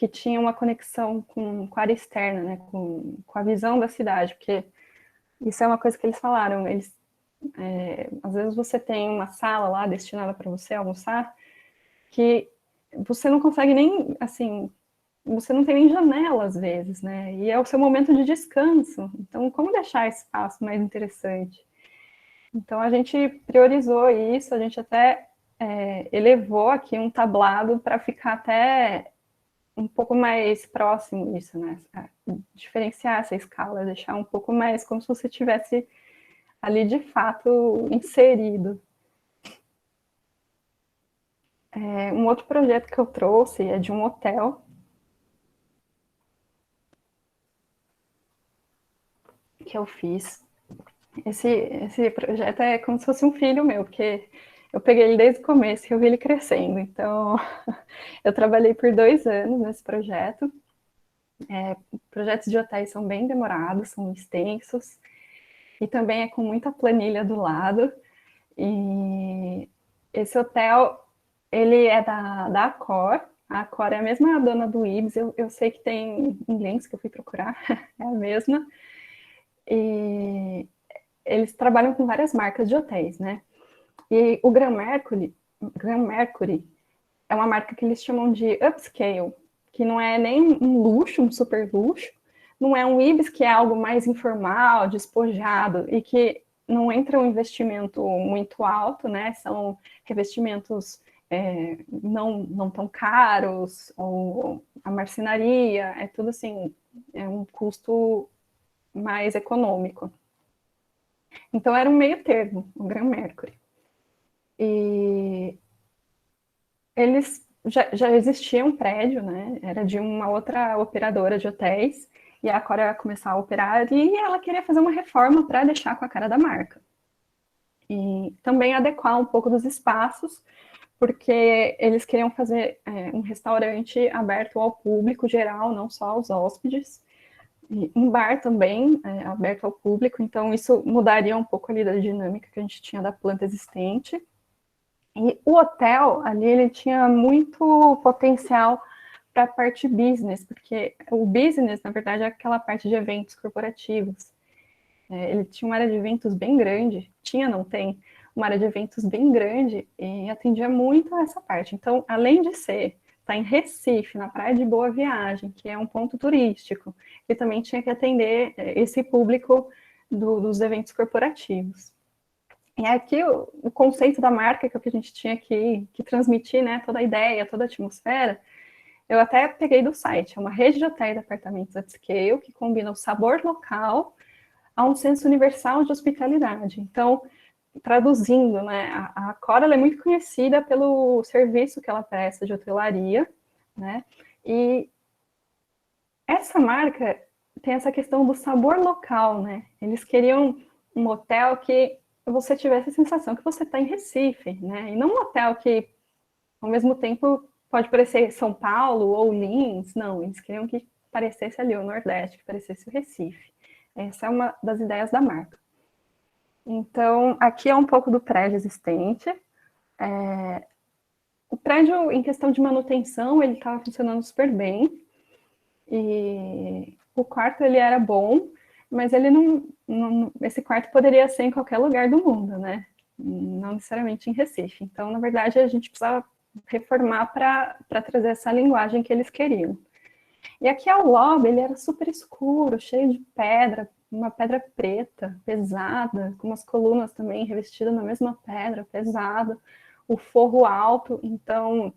tinha uma conexão com a área externa, né, com a visão da cidade, porque isso é uma coisa que eles falaram, às vezes você tem uma sala lá destinada para você almoçar, que você não consegue nem, assim, você não tem nem janela às vezes, né, e é o seu momento de descanso, então como deixar esse espaço mais interessante? Então a gente priorizou isso, a gente até elevou aqui um tablado para ficar até um pouco mais próximo disso, né? Diferenciar essa escala, deixar um pouco mais como se você tivesse ali de fato inserido. Um outro projeto que eu trouxe é de um hotel que eu fiz. Esse projeto é como se fosse um filho meu, porque eu peguei ele desde o começo e eu vi ele crescendo. Então, eu trabalhei por 2 anos nesse projeto. Projetos de hotéis são bem demorados, são extensos, e também é com muita planilha do lado. E esse hotel, ele é da Accor. A Accor é a mesma dona do Ibis, eu sei que tem em links que eu fui procurar, é a mesma. E eles trabalham com várias marcas de hotéis, né? E o Grand Mercury é uma marca que eles chamam de upscale. que não é nem um luxo, um super luxo, não é um Ibis que é algo mais informal, despojado, e que não entra um investimento muito alto, né? São revestimentos não tão caros, ou a marcenaria, é tudo assim, é um custo mais econômico. Então era um meio termo, o Gran Mercury. E eles já existia um prédio, né? Era de uma outra operadora de hotéis, e a Cora ia começar a operar e ela queria fazer uma reforma para deixar com a cara da marca. E também adequar um pouco dos espaços, porque eles queriam fazer um restaurante aberto ao público geral, não só aos hóspedes, e um bar também aberto ao público, então isso mudaria um pouco ali da dinâmica que a gente tinha da planta existente. E o hotel ali, ele tinha muito potencial para a parte business, porque o business, na verdade, é aquela parte de eventos corporativos. Ele tinha uma área de eventos bem grande, não tem, uma área de eventos bem grande e atendia muito a essa parte. Então, além de estar em Recife, na Praia de Boa Viagem, que é um ponto turístico, ele também tinha que atender esse público dos eventos corporativos. E aqui o conceito da marca, que é o que a gente tinha que transmitir, né, toda a ideia, toda a atmosfera, eu até peguei do site, é uma rede de hotéis e apartamentos upscale que combina o sabor local a um senso universal de hospitalidade. Então, traduzindo, né, a Cora é muito conhecida pelo serviço que ela presta de hotelaria, né, e essa marca tem essa questão do sabor local, né, eles queriam um hotel que você tivesse a sensação que você está em Recife, né, e não um hotel que, ao mesmo tempo, pode parecer São Paulo ou Lins, não, eles queriam que parecesse ali o Nordeste, que parecesse o Recife. Essa é uma das ideias da marca. Então, aqui é um pouco do prédio existente. O prédio, em questão de manutenção, ele estava funcionando super bem. E o quarto, ele era bom, mas ele esse quarto poderia ser em qualquer lugar do mundo, né? Não necessariamente em Recife. Então, na verdade, a gente precisava reformar para trazer essa linguagem que eles queriam. E aqui ao lobby, ele era super escuro, cheio de pedra, uma pedra preta, pesada, com umas colunas também revestidas na mesma pedra, pesada, o forro alto, então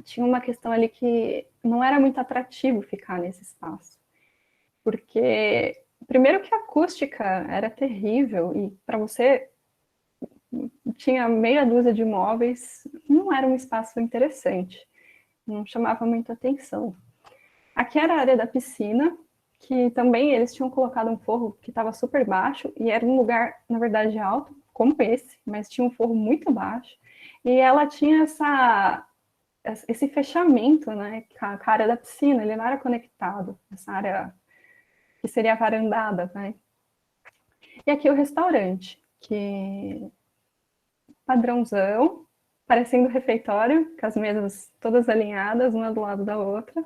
tinha uma questão ali que não era muito atrativo ficar nesse espaço. Porque, primeiro que a acústica era terrível, e para você tinha meia dúzia de móveis, não era um espaço interessante, não chamava muita atenção. Aqui era a área da piscina, que também eles tinham colocado um forro que estava super baixo, e era um lugar, na verdade, alto, como esse, mas tinha um forro muito baixo, e ela tinha esse fechamento, né, com a área da piscina, ele não era conectado, essa área que seria a varandada, né. E aqui o restaurante, que padrãozão, parecendo refeitório, com as mesas todas alinhadas, uma do lado da outra,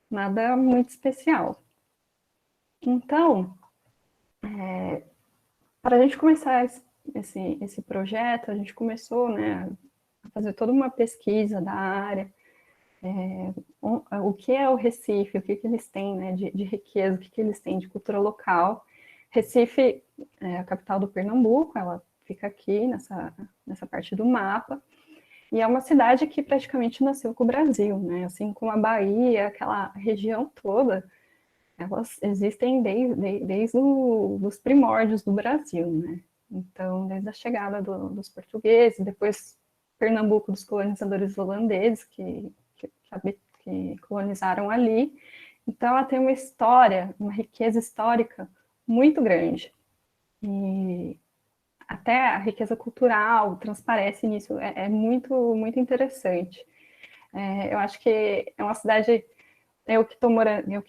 nada muito especial. Então, para a gente começar esse projeto, a gente começou, né, a fazer toda uma pesquisa da área, o que é o Recife, o que eles têm, né, de riqueza, o que eles têm de cultura local. Recife é a capital do Pernambuco, ela fica aqui nessa parte do mapa, e é uma cidade que praticamente nasceu com o Brasil, né, assim como a Bahia, aquela região toda, elas existem desde os primórdios do Brasil, né? Então, desde a chegada dos portugueses, depois Pernambuco dos colonizadores holandeses que colonizaram ali. Então, ela tem uma história, uma riqueza histórica muito grande. E até a riqueza cultural transparece nisso, é muito, muito interessante. Eu acho que é uma cidade... Eu que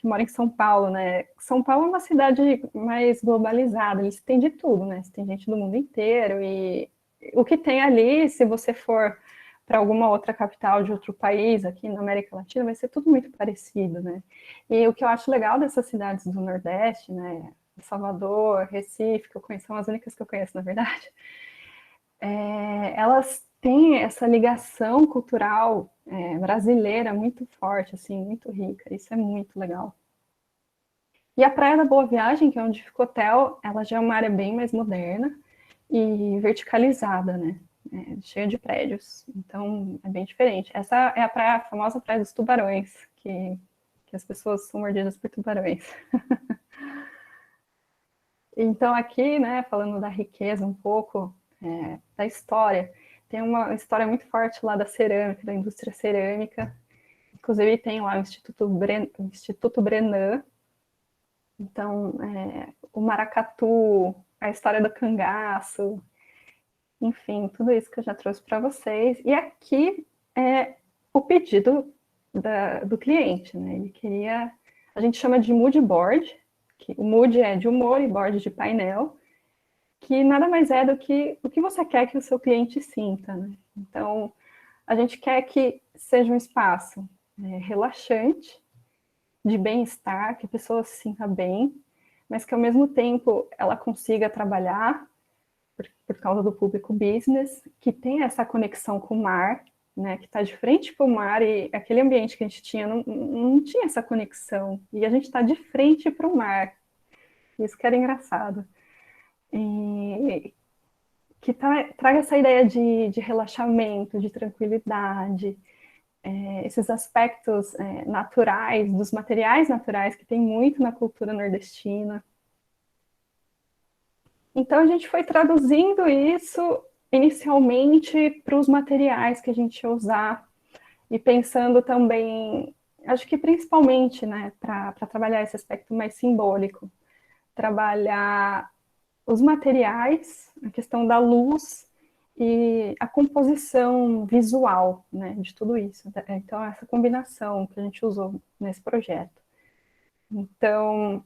moro em São Paulo, né? São Paulo é uma cidade mais globalizada, eles têm de tudo, né? Você tem gente do mundo inteiro, e o que tem ali, se você for para alguma outra capital de outro país, aqui na América Latina, vai ser tudo muito parecido, né? E o que eu acho legal dessas cidades do Nordeste, né? Salvador, Recife, que eu conheço, são as únicas que eu conheço, na verdade, elas tem essa ligação cultural brasileira muito forte, assim, muito rica. Isso é muito legal. E a Praia da Boa Viagem, que é onde fica o hotel, ela já é uma área bem mais moderna e verticalizada, né? Cheia de prédios. Então, é bem diferente. Essa é a praia, a famosa Praia dos Tubarões, que as pessoas são mordidas por tubarões. Então, aqui, né, falando da riqueza um pouco, da história, tem uma história muito forte lá da cerâmica, da indústria cerâmica. Inclusive, tem lá o Instituto Brenan. Então, o maracatu, a história do cangaço, enfim, tudo isso que eu já trouxe para vocês. E aqui é o pedido do cliente, né? Ele queria, a gente chama de mood board, que o mood é de humor e board de painel, que nada mais é do que o que você quer que o seu cliente sinta, né? Então, a gente quer que seja um espaço relaxante, de bem-estar, que a pessoa se sinta bem, mas que ao mesmo tempo ela consiga trabalhar por causa do público business, que tenha essa conexão com o mar, né, que está de frente para o mar, e aquele ambiente que a gente tinha não tinha essa conexão, e a gente está de frente para o mar. Isso que era engraçado. E que traga essa ideia de relaxamento, de tranquilidade, esses aspectos naturais, dos materiais naturais, que tem muito na cultura nordestina. Então, a gente foi traduzindo isso inicialmente para os materiais que a gente ia usar e pensando também, acho que principalmente, né, para trabalhar esse aspecto mais simbólico, trabalhar os materiais, a questão da luz e a composição visual, né, de tudo isso. Então, essa combinação que a gente usou nesse projeto. Então,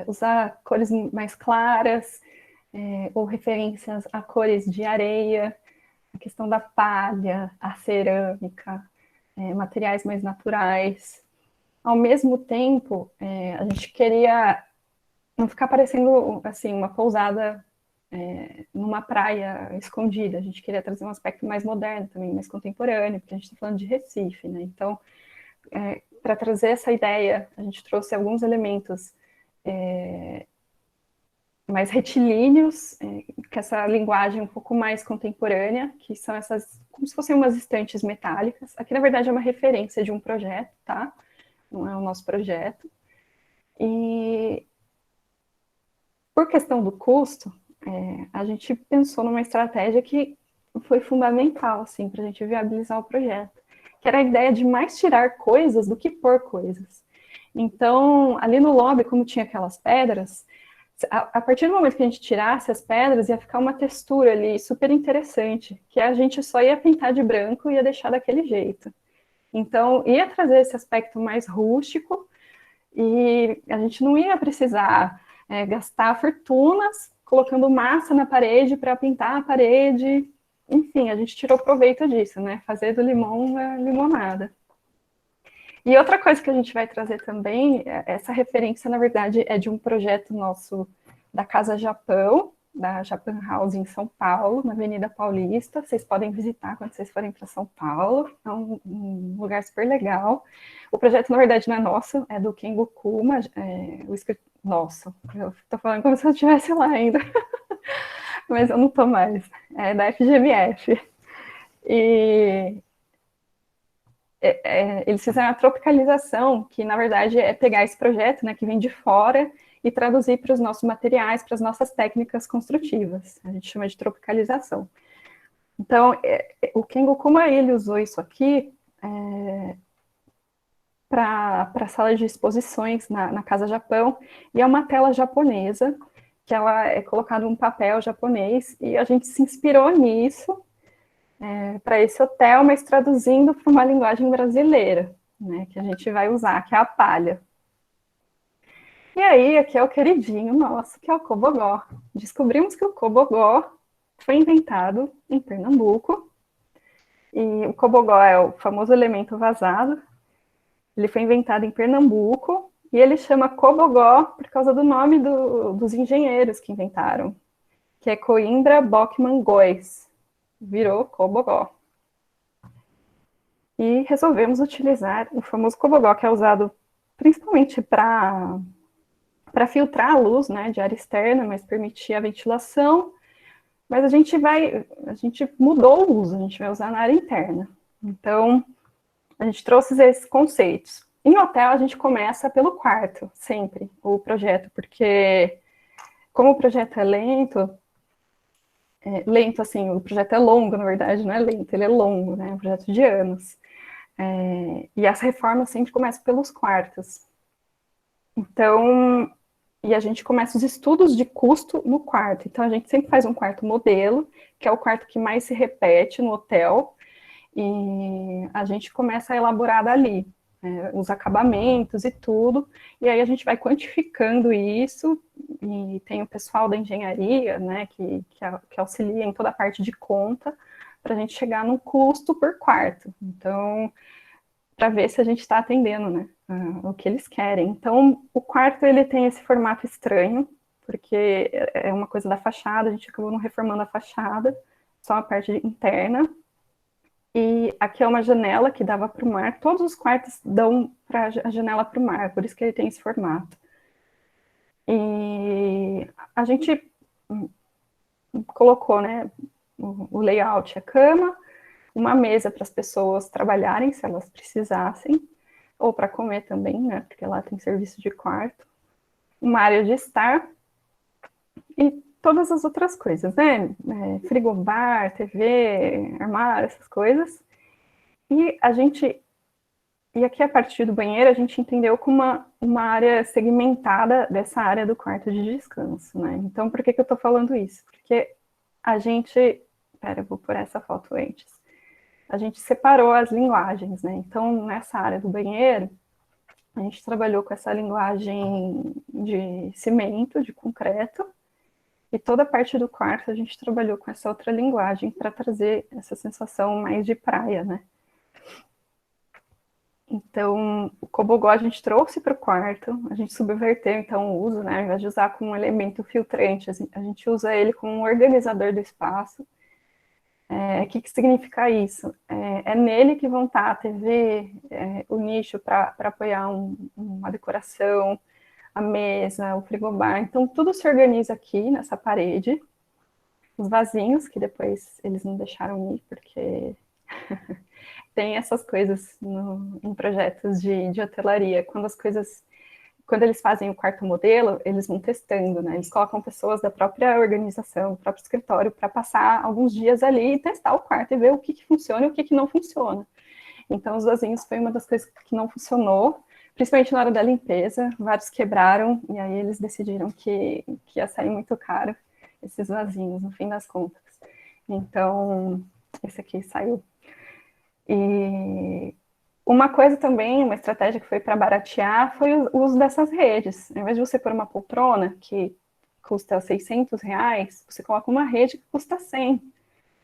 usar cores mais claras, ou referências a cores de areia, a questão da palha, a cerâmica, materiais mais naturais. Ao mesmo tempo, a gente queria não ficar parecendo assim uma pousada numa praia escondida. A gente queria trazer um aspecto mais moderno também, mais contemporâneo, porque a gente está falando de Recife, né? Então, para trazer essa ideia, a gente trouxe alguns elementos mais retilíneos, com essa linguagem um pouco mais contemporânea, que são essas, como se fossem umas estantes metálicas. Aqui, na verdade, é uma referência de um projeto, tá? Não é o nosso projeto. E, por questão do custo, a gente pensou numa estratégia que foi fundamental, assim, para a gente viabilizar o projeto, que era a ideia de mais tirar coisas do que pôr coisas. Então, ali no lobby, como tinha aquelas pedras, a partir do momento que a gente tirasse as pedras, ia ficar uma textura ali super interessante, que a gente só ia pintar de branco e ia deixar daquele jeito. Então, ia trazer esse aspecto mais rústico e a gente não ia precisar gastar fortunas colocando massa na parede para pintar a parede. Enfim, a gente tirou proveito disso, né? Fazer do limão uma limonada. E outra coisa que a gente vai trazer também, essa referência, na verdade, é de um projeto nosso da Casa Japão, da Japan House em São Paulo, na Avenida Paulista. Vocês podem visitar quando vocês forem para São Paulo. É um lugar super legal. O projeto, na verdade, não é nosso, é do Kengo Kuma, o escritor nosso. Eu estou falando como se eu estivesse lá ainda, mas eu não estou mais. É da FGMF. E eles fizeram a tropicalização, que na verdade é pegar esse projeto, né, que vem de fora e traduzir para os nossos materiais, para as nossas técnicas construtivas. A gente chama de tropicalização. Então, o Kengo Kuma, ele usou isso aqui para a sala de exposições na Casa Japão, e é uma tela japonesa, que ela é colocada um papel japonês, e a gente se inspirou nisso, para esse hotel, mas traduzindo para uma linguagem brasileira, né, que a gente vai usar, que é a palha. E aí, aqui é o queridinho nosso, que é o cobogó. Descobrimos que o cobogó foi inventado em Pernambuco, e o cobogó é o famoso elemento vazado. Ele foi inventado em Pernambuco, e ele chama cobogó por causa do nome dos engenheiros que inventaram, que é Coimbra Bockmann Góes. virou Cobogó. E resolvemos utilizar o famoso Cobogó, que é usado principalmente para filtrar a luz, né, de área externa, mas permitir a ventilação. Mas a gente mudou o uso, a gente vai usar na área interna. Então, a gente trouxe esses conceitos. Em hotel, a gente começa pelo quarto, sempre, o projeto, porque como o projeto é lento assim, o projeto é longo, na verdade, não é lento, ele é longo, né, é um projeto de anos. E as reformas sempre começam pelos quartos. Então, e a gente começa os estudos de custo no quarto. Então, a gente sempre faz um quarto modelo, que é o quarto que mais se repete no hotel, e a gente começa a elaborar dali, os acabamentos e tudo, e aí a gente vai quantificando isso, e tem o pessoal da engenharia, né, que auxilia em toda a parte de conta, para a gente chegar no custo por quarto. Então, para ver se a gente está atendendo, né, o que eles querem. Então, o quarto, ele tem esse formato estranho, porque é uma coisa da fachada, a gente acabou não reformando a fachada, só a parte interna. E aqui é uma janela que dava para o mar, todos os quartos dão para a janela para o mar, por isso que ele tem esse formato. E a gente colocou, né, o layout, a cama, uma mesa para as pessoas trabalharem, se elas precisassem, ou para comer também, né, porque lá tem serviço de quarto, uma área de estar e todas as outras coisas, né, frigobar, TV, armário, essas coisas. E aqui, a partir do banheiro, a gente entendeu como uma área segmentada dessa área do quarto de descanso, né? Então, por que eu estou falando isso? Porque a gente... Pera, eu vou por essa foto antes. A gente separou as linguagens, né? Então, nessa área do banheiro, a gente trabalhou com essa linguagem de cimento, de concreto, e toda a parte do quarto a gente trabalhou com essa outra linguagem para trazer essa sensação mais de praia, né? Então, o Cobogó a gente trouxe para o quarto, a gente subverteu então o uso, né? Ao invés de usar como um elemento filtrante, a gente usa ele como um organizador do espaço. O que significa isso? É nele que vão estar a TV, o nicho para apoiar uma decoração, a mesa, o frigobar. Então, tudo se organiza aqui nessa parede. Os vasinhos, que depois eles não deixaram ir, porque tem essas coisas em projetos de hotelaria, quando eles fazem o quarto modelo, eles vão testando, né? Eles colocam pessoas da própria organização, do próprio escritório, para passar alguns dias ali e testar o quarto e ver o que funciona e o que não funciona. Então, os vasinhos foi uma das coisas que não funcionou, principalmente na hora da limpeza, vários quebraram, e aí eles decidiram que ia sair muito caro esses vasinhos, no fim das contas. Então, esse aqui saiu. E uma coisa também, uma estratégia que foi para baratear, foi o uso dessas redes. Ao invés de você pôr uma poltrona que custa R$600, você coloca uma rede que custa 100,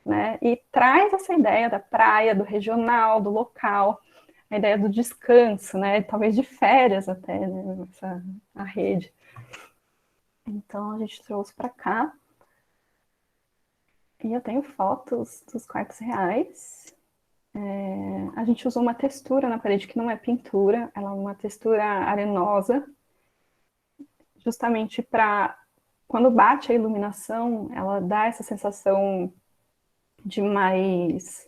né? E traz essa ideia da praia, do regional, do local, a ideia do descanso, né? Talvez de férias até, né? A rede. Então, a gente trouxe para cá. E eu tenho fotos dos quartos reais. A gente usou uma textura na parede que não é pintura, ela é uma textura arenosa, justamente para, quando bate a iluminação, ela dá essa sensação de mais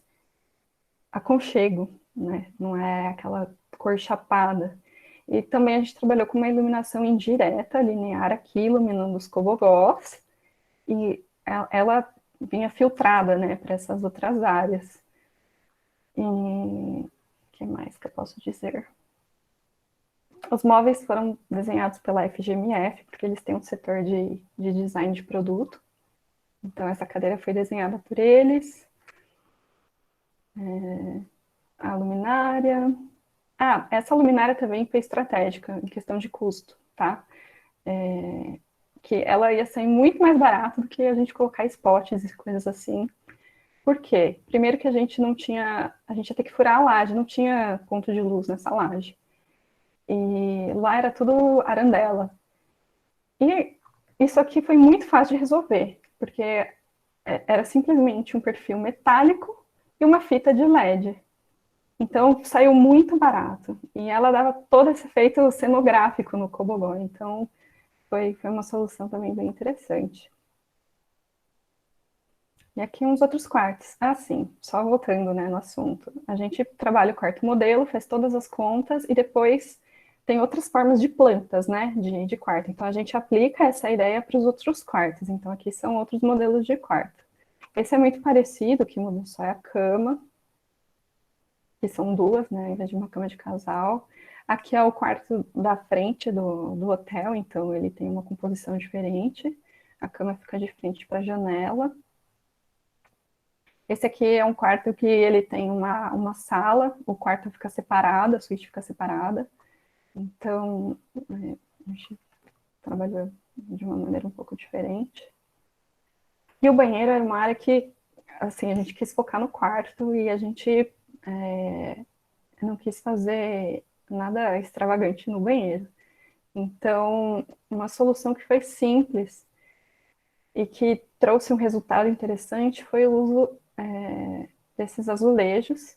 aconchego, né? Não é aquela cor chapada. E também a gente trabalhou com uma iluminação indireta, linear aqui, iluminando os cobogós, e ela vinha filtrada, né, para essas outras áreas. E o que mais que eu posso dizer? Os móveis foram desenhados pela FGMF, porque eles têm um setor de design de produto. Então, essa cadeira foi desenhada por eles. A luminária. Essa luminária também foi estratégica, em questão de custo, tá? Que ela ia sair muito mais barato do que a gente colocar spots e coisas assim. Por quê? Primeiro que a gente ia ter que furar a laje, não tinha ponto de luz nessa laje. E lá era tudo arandela. E isso aqui foi muito fácil de resolver, porque era simplesmente um perfil metálico e uma fita de LED. Então, saiu muito barato. E ela dava todo esse efeito cenográfico no Cobogó. Então, foi uma solução também bem interessante. E aqui uns outros quartos. Ah, sim, só voltando, né, no assunto. A gente trabalha o quarto modelo, faz todas as contas e depois tem outras formas de plantas, né, de quarto. Então, a gente aplica essa ideia para os outros quartos. Então, aqui são outros modelos de quarto. Esse é muito parecido, que muda só é a cama, que são duas, né, ao invés de uma cama de casal. Aqui é o quarto da frente do hotel, então ele tem uma composição diferente. A cama fica de frente para a janela. Esse aqui é um quarto que ele tem uma sala, o quarto fica separado, a suíte fica separada. Então, a gente trabalhou de uma maneira um pouco diferente. E o banheiro era uma área que, assim, a gente quis focar no quarto e a gente não quis fazer nada extravagante no banheiro. Então, uma solução que foi simples e que trouxe um resultado interessante foi o uso desses azulejos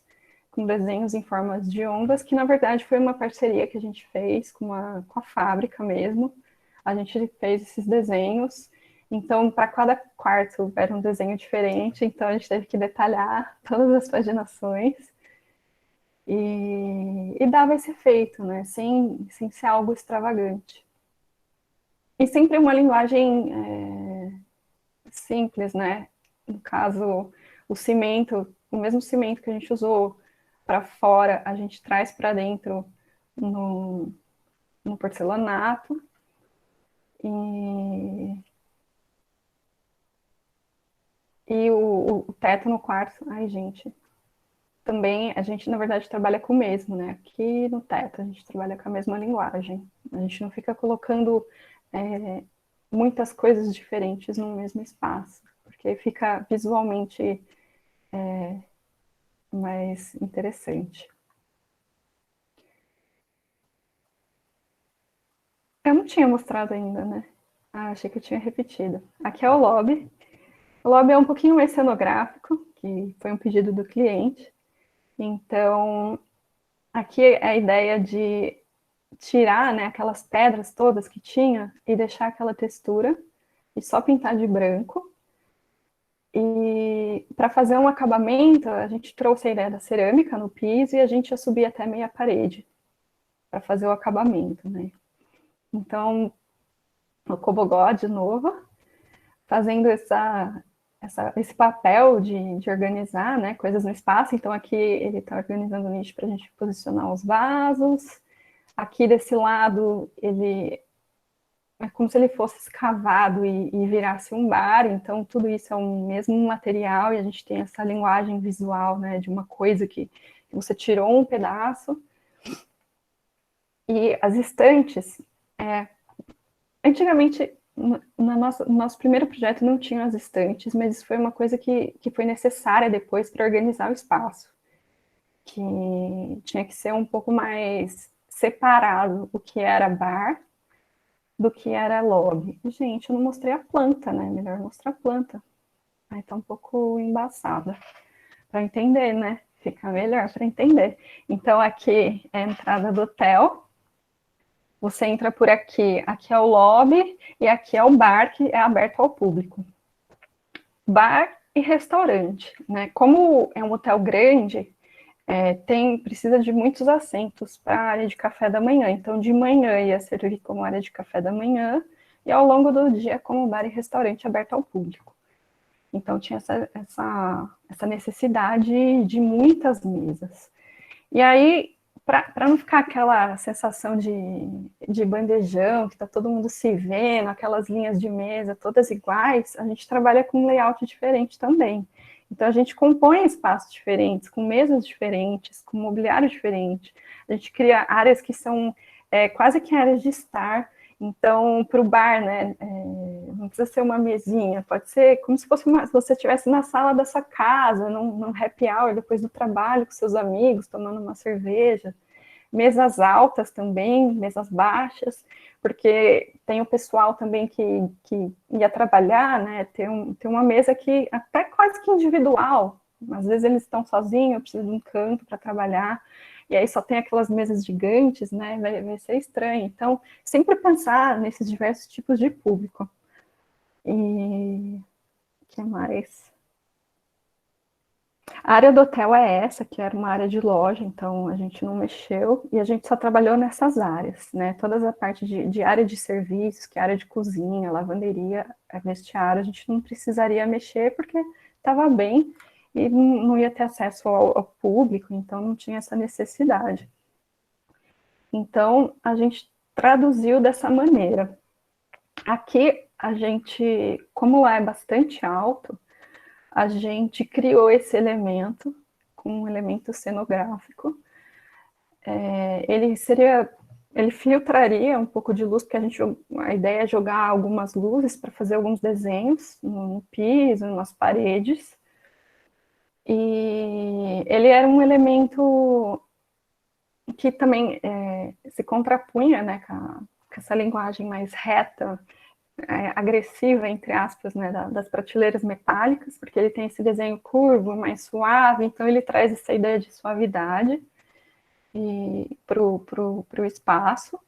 com desenhos em formas de ondas, que na verdade foi uma parceria que a gente fez com a fábrica mesmo. A gente fez esses desenhos, então para cada quarto era um desenho diferente, então a gente teve que detalhar todas as paginações e dava esse efeito, né? Sem ser algo extravagante. E sempre uma linguagem simples, né? No caso, o cimento, o mesmo cimento que a gente usou para fora, a gente traz para dentro no, no porcelanato. E o teto no quarto, ai gente, também a gente na verdade trabalha com o mesmo, né? Aqui no teto a gente trabalha com a mesma linguagem. A gente não fica colocando muitas coisas diferentes no mesmo espaço, porque fica visualmente mais interessante. Eu não tinha mostrado ainda, né? Ah, achei que eu tinha repetido. Aqui é o lobby. O lobby é um pouquinho mais cenográfico, que foi um pedido do cliente. Então, aqui é a ideia de tirar, né, aquelas pedras todas que tinha e deixar aquela textura e só pintar de branco. E para fazer um acabamento, a gente trouxe a ideia da cerâmica no piso e a gente ia subir até meia parede para fazer o acabamento, né? Então, o Cobogó, de novo, fazendo esse papel de organizar, né, coisas no espaço. Então, aqui ele está organizando o nicho para a gente posicionar os vasos. Aqui desse lado, ele é como se ele fosse escavado e virasse um bar. Então, tudo isso é o mesmo material e a gente tem essa linguagem visual, né, de uma coisa que você tirou um pedaço. E as estantes, antigamente, no nosso primeiro projeto não tinha as estantes, mas isso foi uma coisa que foi necessária depois para organizar o espaço, que tinha que ser um pouco mais separado o que era bar do que era lobby. Gente, eu não mostrei a planta, né? Melhor mostrar a planta. Aí tá um pouco embaçada para entender, né? Fica melhor para entender. Então, aqui é a entrada do hotel. Você entra por aqui, aqui é o lobby e aqui é o bar que é aberto ao público. Bar e restaurante, né? Como é um hotel grande, precisa de muitos assentos para a área de café da manhã. Então, de manhã ia servir como área de café da manhã e ao longo do dia como bar e restaurante aberto ao público. Então, tinha essa necessidade de muitas mesas. E aí, para não ficar aquela sensação de bandejão, que está todo mundo se vendo, aquelas linhas de mesa todas iguais, a gente trabalha com um layout diferente também. Então, a gente compõe espaços diferentes, com mesas diferentes, com mobiliário diferente. A gente cria áreas que são quase que áreas de estar. Então, para o bar, né, não precisa ser uma mesinha, pode ser como se fosse se você estivesse na sala da sua casa, num happy hour, depois do trabalho, com seus amigos, tomando uma cerveja. mesas altas também, mesas baixas, porque tem o pessoal também que ia trabalhar, né, ter uma mesa que até quase que individual, às vezes eles estão sozinhos, precisam de um canto para trabalhar, e aí só tem aquelas mesas gigantes, né, vai ser estranho. Então, sempre pensar nesses diversos tipos de público. E o que mais? A área do hotel é essa, que era uma área de loja, então a gente não mexeu, e a gente só trabalhou nessas áreas, né? Toda a parte de área de serviços, que é área de cozinha, lavanderia, vestiário, a gente não precisaria mexer, porque estava bem, e não ia ter acesso ao público, então não tinha essa necessidade. Então, a gente traduziu dessa maneira. Aqui, a gente, como lá é bastante alto, a gente criou esse elemento, com um elemento cenográfico. Ele filtraria um pouco de luz, porque a ideia é jogar algumas luzes para fazer alguns desenhos no piso, nas paredes. E ele era um elemento que também se contrapunha, né, com essa linguagem mais reta, agressiva, entre aspas, né, das prateleiras metálicas, porque ele tem esse desenho curvo, mais suave, então ele traz essa ideia de suavidade para o espaço.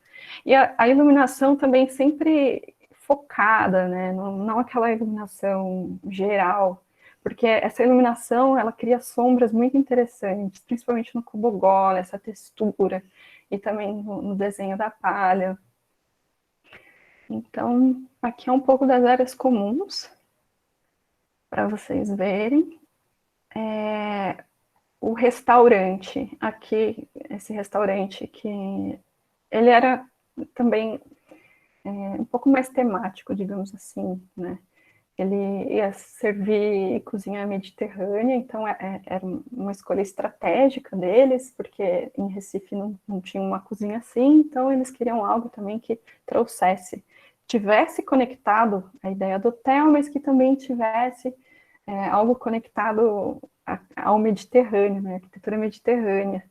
E a iluminação também sempre focada, né, não aquela iluminação geral, porque essa iluminação, ela cria sombras muito interessantes, principalmente no cobogó, essa textura, e também no desenho da palha. Então, aqui é um pouco das áreas comuns, para vocês verem. O restaurante, aqui, esse restaurante que ele era também um pouco mais temático, digamos assim, né? Ele ia servir cozinha mediterrânea, então era uma escolha estratégica deles, porque em Recife não tinha uma cozinha assim, então eles queriam algo também que tivesse conectado a ideia do hotel, mas que também tivesse algo conectado ao Mediterrâneo, né, arquitetura mediterrânea.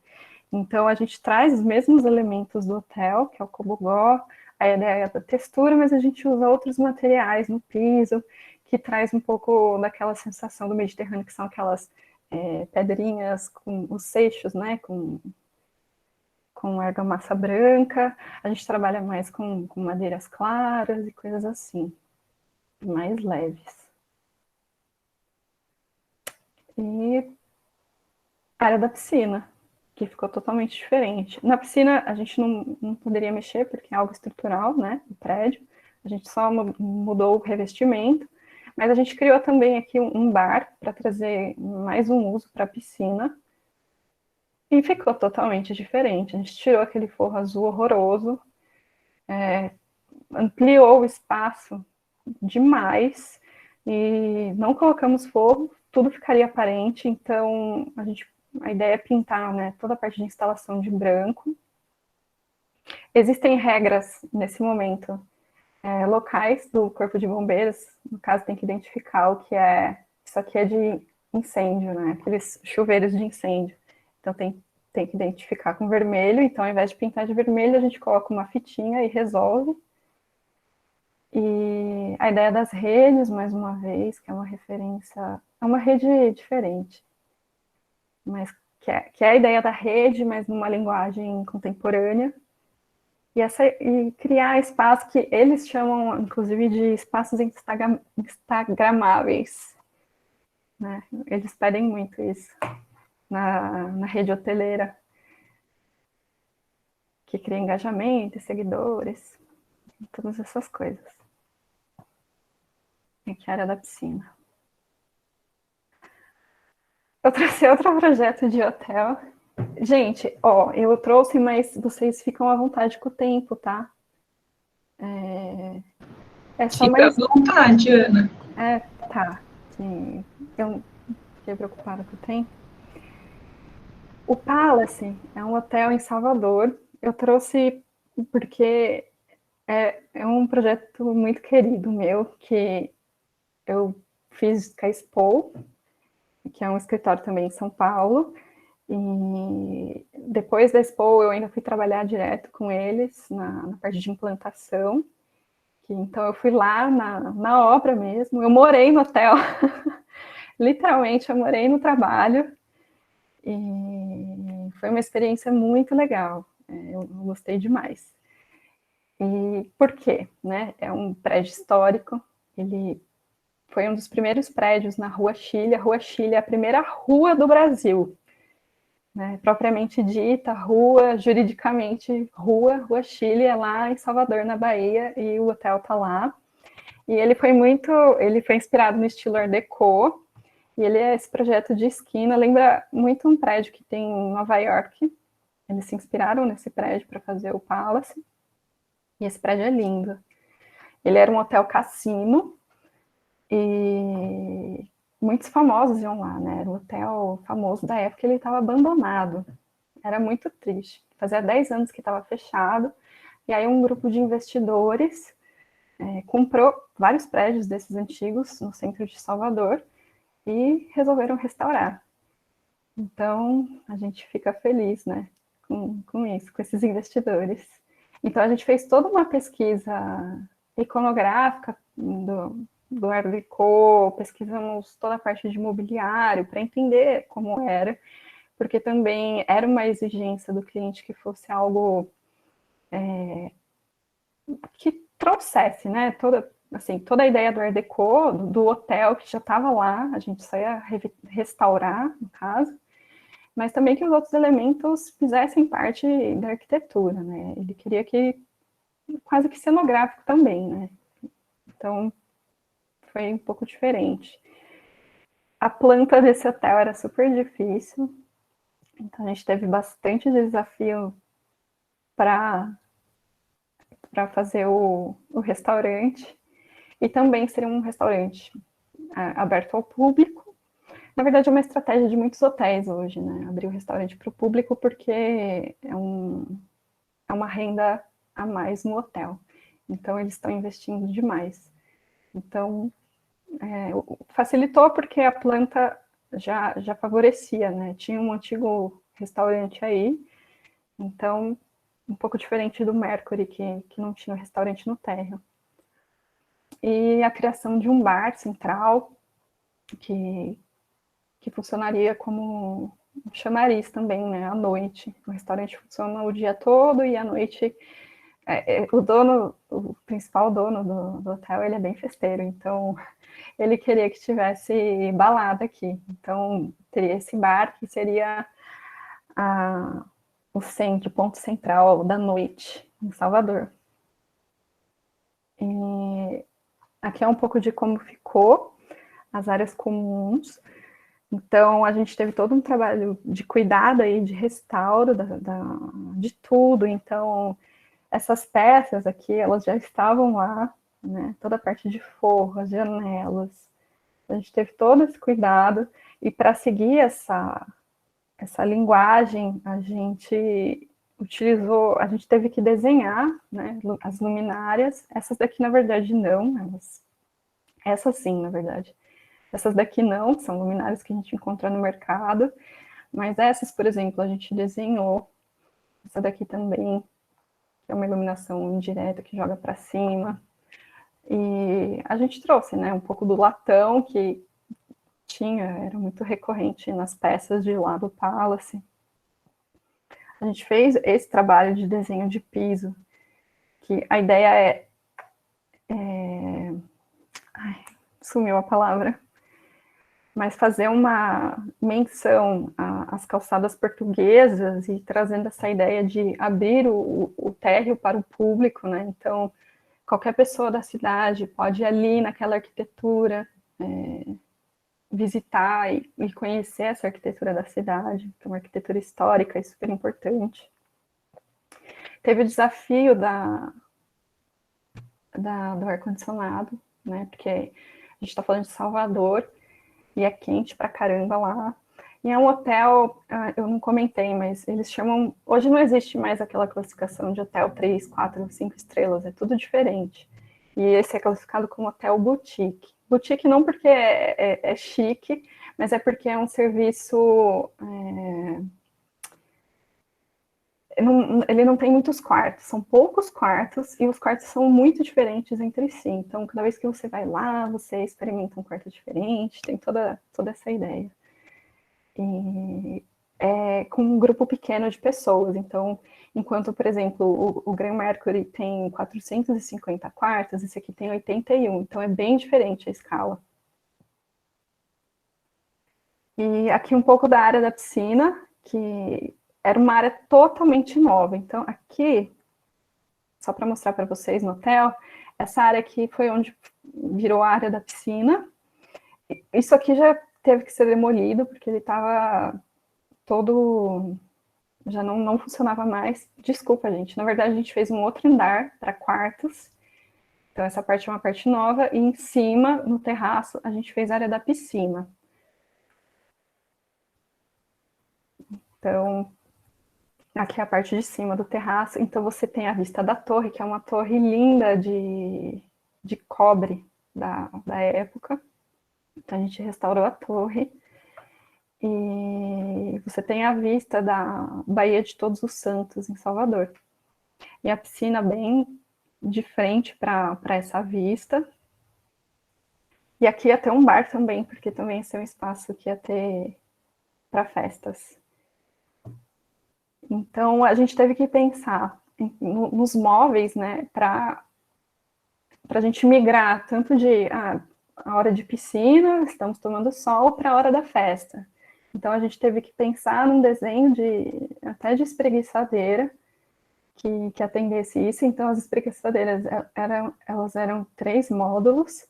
Então a gente traz os mesmos elementos do hotel, que é o cobogó, a ideia da textura, mas a gente usa outros materiais no piso, que traz um pouco daquela sensação do Mediterrâneo, que são aquelas pedrinhas com os seixos, né, com argamassa branca. A gente trabalha mais com madeiras claras e coisas assim, mais leves. E a área da piscina, que ficou totalmente diferente. Na piscina, a gente não poderia mexer, porque é algo estrutural, né, do prédio. A gente só mudou o revestimento, mas a gente criou também aqui um bar para trazer mais um uso para a piscina. E ficou totalmente diferente. A gente tirou aquele forro azul horroroso, ampliou o espaço demais e não colocamos forro, tudo ficaria aparente. Então, a ideia é pintar, né, toda a parte de instalação de branco. Existem regras nesse momento locais do Corpo de Bombeiros, no caso tem que identificar o que é, isso aqui é de incêndio, né, aqueles chuveiros de incêndio. Então tem que identificar com vermelho, então ao invés de pintar de vermelho, a gente coloca uma fitinha e resolve. E a ideia das redes, mais uma vez, que é uma referência, é uma rede diferente, mas que é a ideia da rede, mas numa linguagem contemporânea, e criar espaços que eles chamam, inclusive, de espaços instagramáveis, né? Eles pedem muito isso na rede hoteleira, que cria engajamento, seguidores, todas essas coisas. Aqui é a área da piscina. Eu trouxe outro projeto de hotel. Gente, eu trouxe, mas vocês ficam à vontade com o tempo, tá? Só Fica mais... à vontade, Ana. Tá. Eu fiquei preocupada com o tempo. O Palace é um hotel em Salvador. Eu trouxe porque é um projeto muito querido meu, que eu fiz com a Expo, que é um escritório também em São Paulo, E depois da Expo, eu ainda fui trabalhar direto com eles na parte de implantação. Então, eu fui lá na obra mesmo. Eu morei no hotel. Literalmente, eu morei no trabalho. E foi uma experiência muito legal. Eu gostei demais. E por quê? Né? É um prédio histórico. Ele foi um dos primeiros prédios na Rua Chile. A Rua Chile é a primeira rua do Brasil. Né, propriamente dita, rua, juridicamente Rua Chile, é lá em Salvador, na Bahia, e o hotel está lá. E ele foi inspirado no estilo Art Deco, e ele é esse projeto de esquina, lembra muito um prédio que tem em Nova York. Eles se inspiraram nesse prédio para fazer o Palace, e esse prédio é lindo. Ele era um hotel cassino, e muitos famosos iam lá, né? Era um hotel famoso da época, ele estava abandonado. Era muito triste. Fazia 10 anos que estava fechado, e aí um grupo de investidores comprou vários prédios desses antigos no centro de Salvador e resolveram restaurar. Então, a gente fica feliz, né, com isso, com esses investidores. Então, a gente fez toda uma pesquisa iconográfica do Art Deco, pesquisamos toda a parte de mobiliário para entender como era, porque também era uma exigência do cliente que fosse algo que trouxesse, né, toda a ideia do Art Deco, do hotel que já estava lá, a gente só ia restaurar, no caso, mas também que os outros elementos fizessem parte da arquitetura, né, ele queria que, quase que cenográfico também, né, então foi um pouco diferente. A planta desse hotel era super difícil, então a gente teve bastante desafio para fazer o restaurante, e também seria um restaurante aberto ao público. Na verdade, é uma estratégia de muitos hotéis hoje, né? Abrir o restaurante para o público, porque é uma renda a mais no hotel. Então, eles estão investindo demais. Então, facilitou porque a planta já favorecia, né? Tinha um antigo restaurante aí, então, um pouco diferente do Mercury, que não tinha um restaurante no térreo. E a criação de um bar central, que funcionaria como um chamariz também, né, à noite. O restaurante funciona o dia todo e à noite o principal dono do hotel, ele é bem festeiro, então ele queria que tivesse balada aqui. Então teria esse bar que seria o ponto central da noite em Salvador. E aqui é um pouco de como ficou as áreas comuns. Então, a gente teve todo um trabalho de cuidado aí, de restauro de tudo. Então, essas peças aqui, elas já estavam lá, né? Toda a parte de forro, as janelas. A gente teve todo esse cuidado. E para seguir essa linguagem, a gente teve que desenhar, né, as luminárias. Essas daqui, na verdade, não. Essas sim, na verdade. Essas daqui não, são luminárias que a gente encontra no mercado, mas essas, por exemplo, a gente desenhou. Essa daqui também, que é uma iluminação indireta que joga para cima. E a gente trouxe, né, um pouco do latão que era muito recorrente nas peças de lá do Palace. A gente fez esse trabalho de desenho de piso, que a ideia sumiu a palavra, mas fazer uma menção às calçadas portuguesas e trazendo essa ideia de abrir o térreo para o público, né? Então, qualquer pessoa da cidade pode ir ali naquela arquitetura, visitar e conhecer essa arquitetura da cidade, que é uma arquitetura histórica e super importante. Teve o desafio do ar-condicionado, né? Porque a gente está falando de Salvador, e é quente pra caramba lá. E é um hotel, eu não comentei, mas eles chamam... Hoje não existe mais aquela classificação de hotel 3, 4, 5 estrelas, é tudo diferente. E esse é classificado como hotel boutique. Boutique não porque é chique, mas é porque é um serviço ele não tem muitos quartos, são poucos quartos, e os quartos são muito diferentes entre si. Então, cada vez que você vai lá, você experimenta um quarto diferente, tem toda essa ideia. E é com um grupo pequeno de pessoas. Então, enquanto, por exemplo, o Grand Mercury tem 450 quartos, esse aqui tem 81. Então, é bem diferente a escala. E aqui um pouco da área da piscina, que era uma área totalmente nova. Então, aqui, só para mostrar para vocês no hotel, essa área aqui foi onde virou a área da piscina. Isso aqui já teve que ser demolido, porque ele estava todo... já não funcionava mais. Desculpa, gente. Na verdade, a gente fez um outro andar para quartos. Então, essa parte é uma parte nova. E em cima, no terraço, a gente fez a área da piscina. Então, aqui é a parte de cima do terraço. Então, você tem a vista da torre, que é uma torre linda de cobre da época. Então, a gente restaurou a torre. E você tem a vista da Baía de Todos os Santos, em Salvador. E a piscina bem de frente para essa vista. E aqui ia ter um bar também, porque também ia ser um espaço que ia ter para festas. Então, a gente teve que pensar nos móveis, né, para a gente migrar tanto de a hora de piscina, estamos tomando sol, para a hora da festa. Então, a gente teve que pensar num desenho até de espreguiçadeira que atendesse isso. Então, as espreguiçadeiras elas eram 3 módulos.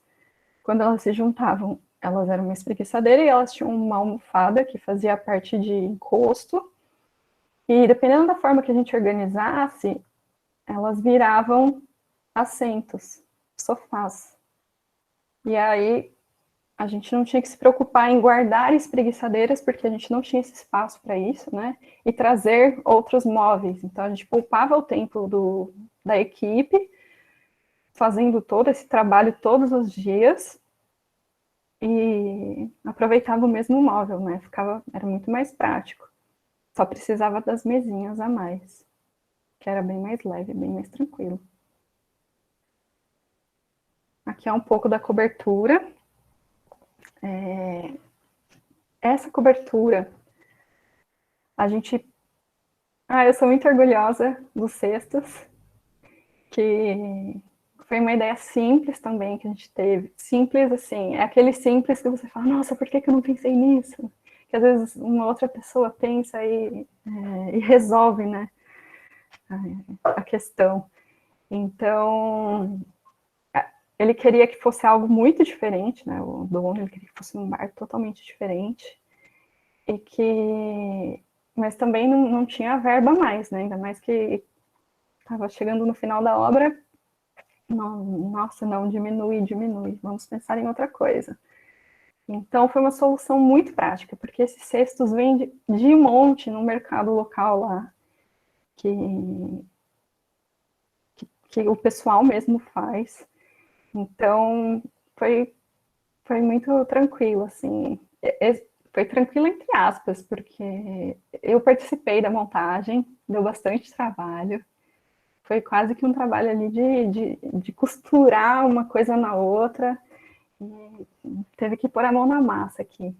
Quando elas se juntavam, elas eram uma espreguiçadeira e elas tinham uma almofada que fazia a parte de encosto. E dependendo da forma que a gente organizasse, elas viravam assentos, sofás. E aí a gente não tinha que se preocupar em guardar espreguiçadeiras, porque a gente não tinha esse espaço para isso, né? E trazer outros móveis. Então a gente poupava o tempo da equipe, fazendo todo esse trabalho todos os dias, e aproveitava o mesmo móvel, né? Era muito mais prático. Só precisava das mesinhas a mais, que era bem mais leve, bem mais tranquilo. Aqui é um pouco da cobertura. Essa cobertura, a gente... eu sou muito orgulhosa dos cestos, que foi uma ideia simples também que a gente teve. Simples, assim, é aquele simples que você fala, nossa, por que eu não pensei nisso? Que às vezes uma outra pessoa pensa e resolve, né, a questão. Então, ele queria que fosse algo muito diferente, né, o dono, ele queria que fosse um bar totalmente diferente, mas também não tinha verba mais, né, ainda mais que estava chegando no final da obra. Nossa, não, diminui, vamos pensar em outra coisa. Então, foi uma solução muito prática, porque esses cestos vêm de monte no mercado local lá, que o pessoal mesmo faz. Então, foi muito tranquilo, assim. Foi tranquilo entre aspas, porque eu participei da montagem, deu bastante trabalho. Foi quase que um trabalho ali de costurar uma coisa na outra. E teve que pôr a mão na massa aqui.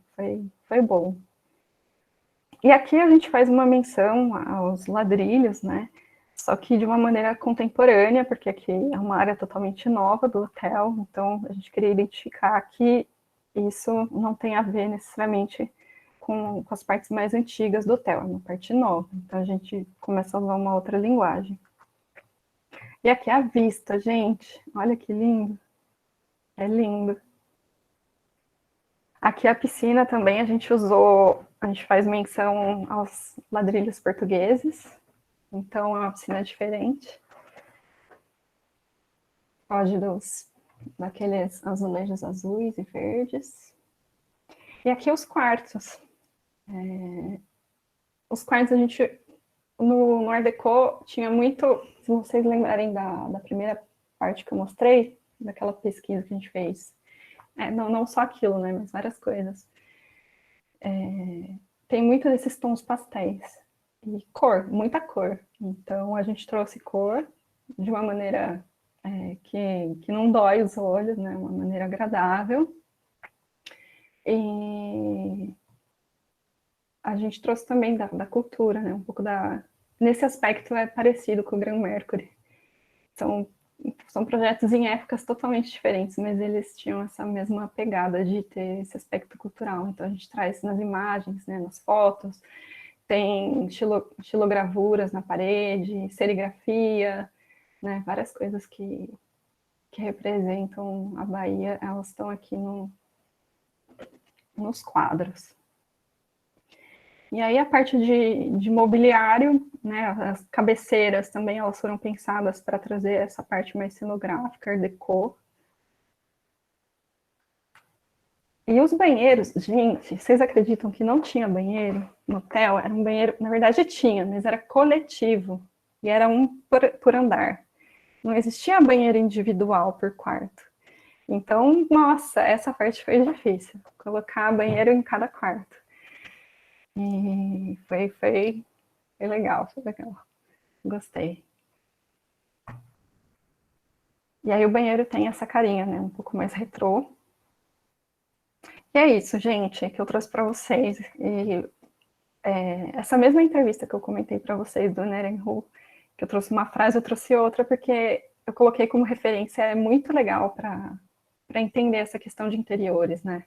Foi bom. E aqui a gente faz uma menção aos ladrilhos, né? Só que de uma maneira contemporânea, porque aqui é uma área totalmente nova do hotel, então a gente queria identificar que isso não tem a ver necessariamente com as partes mais antigas do hotel, é uma parte nova. Então a gente começa a usar uma outra linguagem. E aqui é a vista, gente. Olha que lindo. É lindo. Aqui a piscina também a gente faz menção aos ladrilhos portugueses. Então é uma piscina diferente. Foge daqueles azulejos azuis e verdes. E aqui os quartos. Os quartos a gente... No Art Deco tinha muito... Se vocês lembrarem da primeira parte que eu mostrei, daquela pesquisa que a gente fez. Não só aquilo, né? Mas várias coisas. Tem muito desses tons pastéis. e cor, muita cor. Então, a gente trouxe cor de uma maneira que não dói os olhos, né? Uma maneira agradável. E a gente trouxe também da cultura, né? Um pouco da... Nesse aspecto é parecido com o Gran Mercury. São projetos em épocas totalmente diferentes, mas eles tinham essa mesma pegada de ter esse aspecto cultural. Então, a gente traz nas imagens, né, nas fotos, tem estilogravuras na parede, serigrafia, né, várias coisas que representam a Bahia, elas estão aqui nos quadros. E aí a parte de mobiliário, né, as cabeceiras também, elas foram pensadas para trazer essa parte mais cenográfica, art déco. E os banheiros, gente, vocês acreditam que não tinha banheiro no hotel? Era um banheiro, na verdade tinha, mas era coletivo. E era um por andar. Não existia banheiro individual por quarto. Então, nossa, essa parte foi difícil. Colocar banheiro em cada quarto. E foi legal, foi legal. Gostei. E aí o banheiro tem essa carinha, né? Um pouco mais retrô. E é isso, gente, que eu trouxe para vocês. E essa mesma entrevista que eu comentei para vocês do Nerenhu, que eu trouxe uma frase, eu trouxe outra, porque eu coloquei como referência, é muito legal para entender essa questão de interiores, né?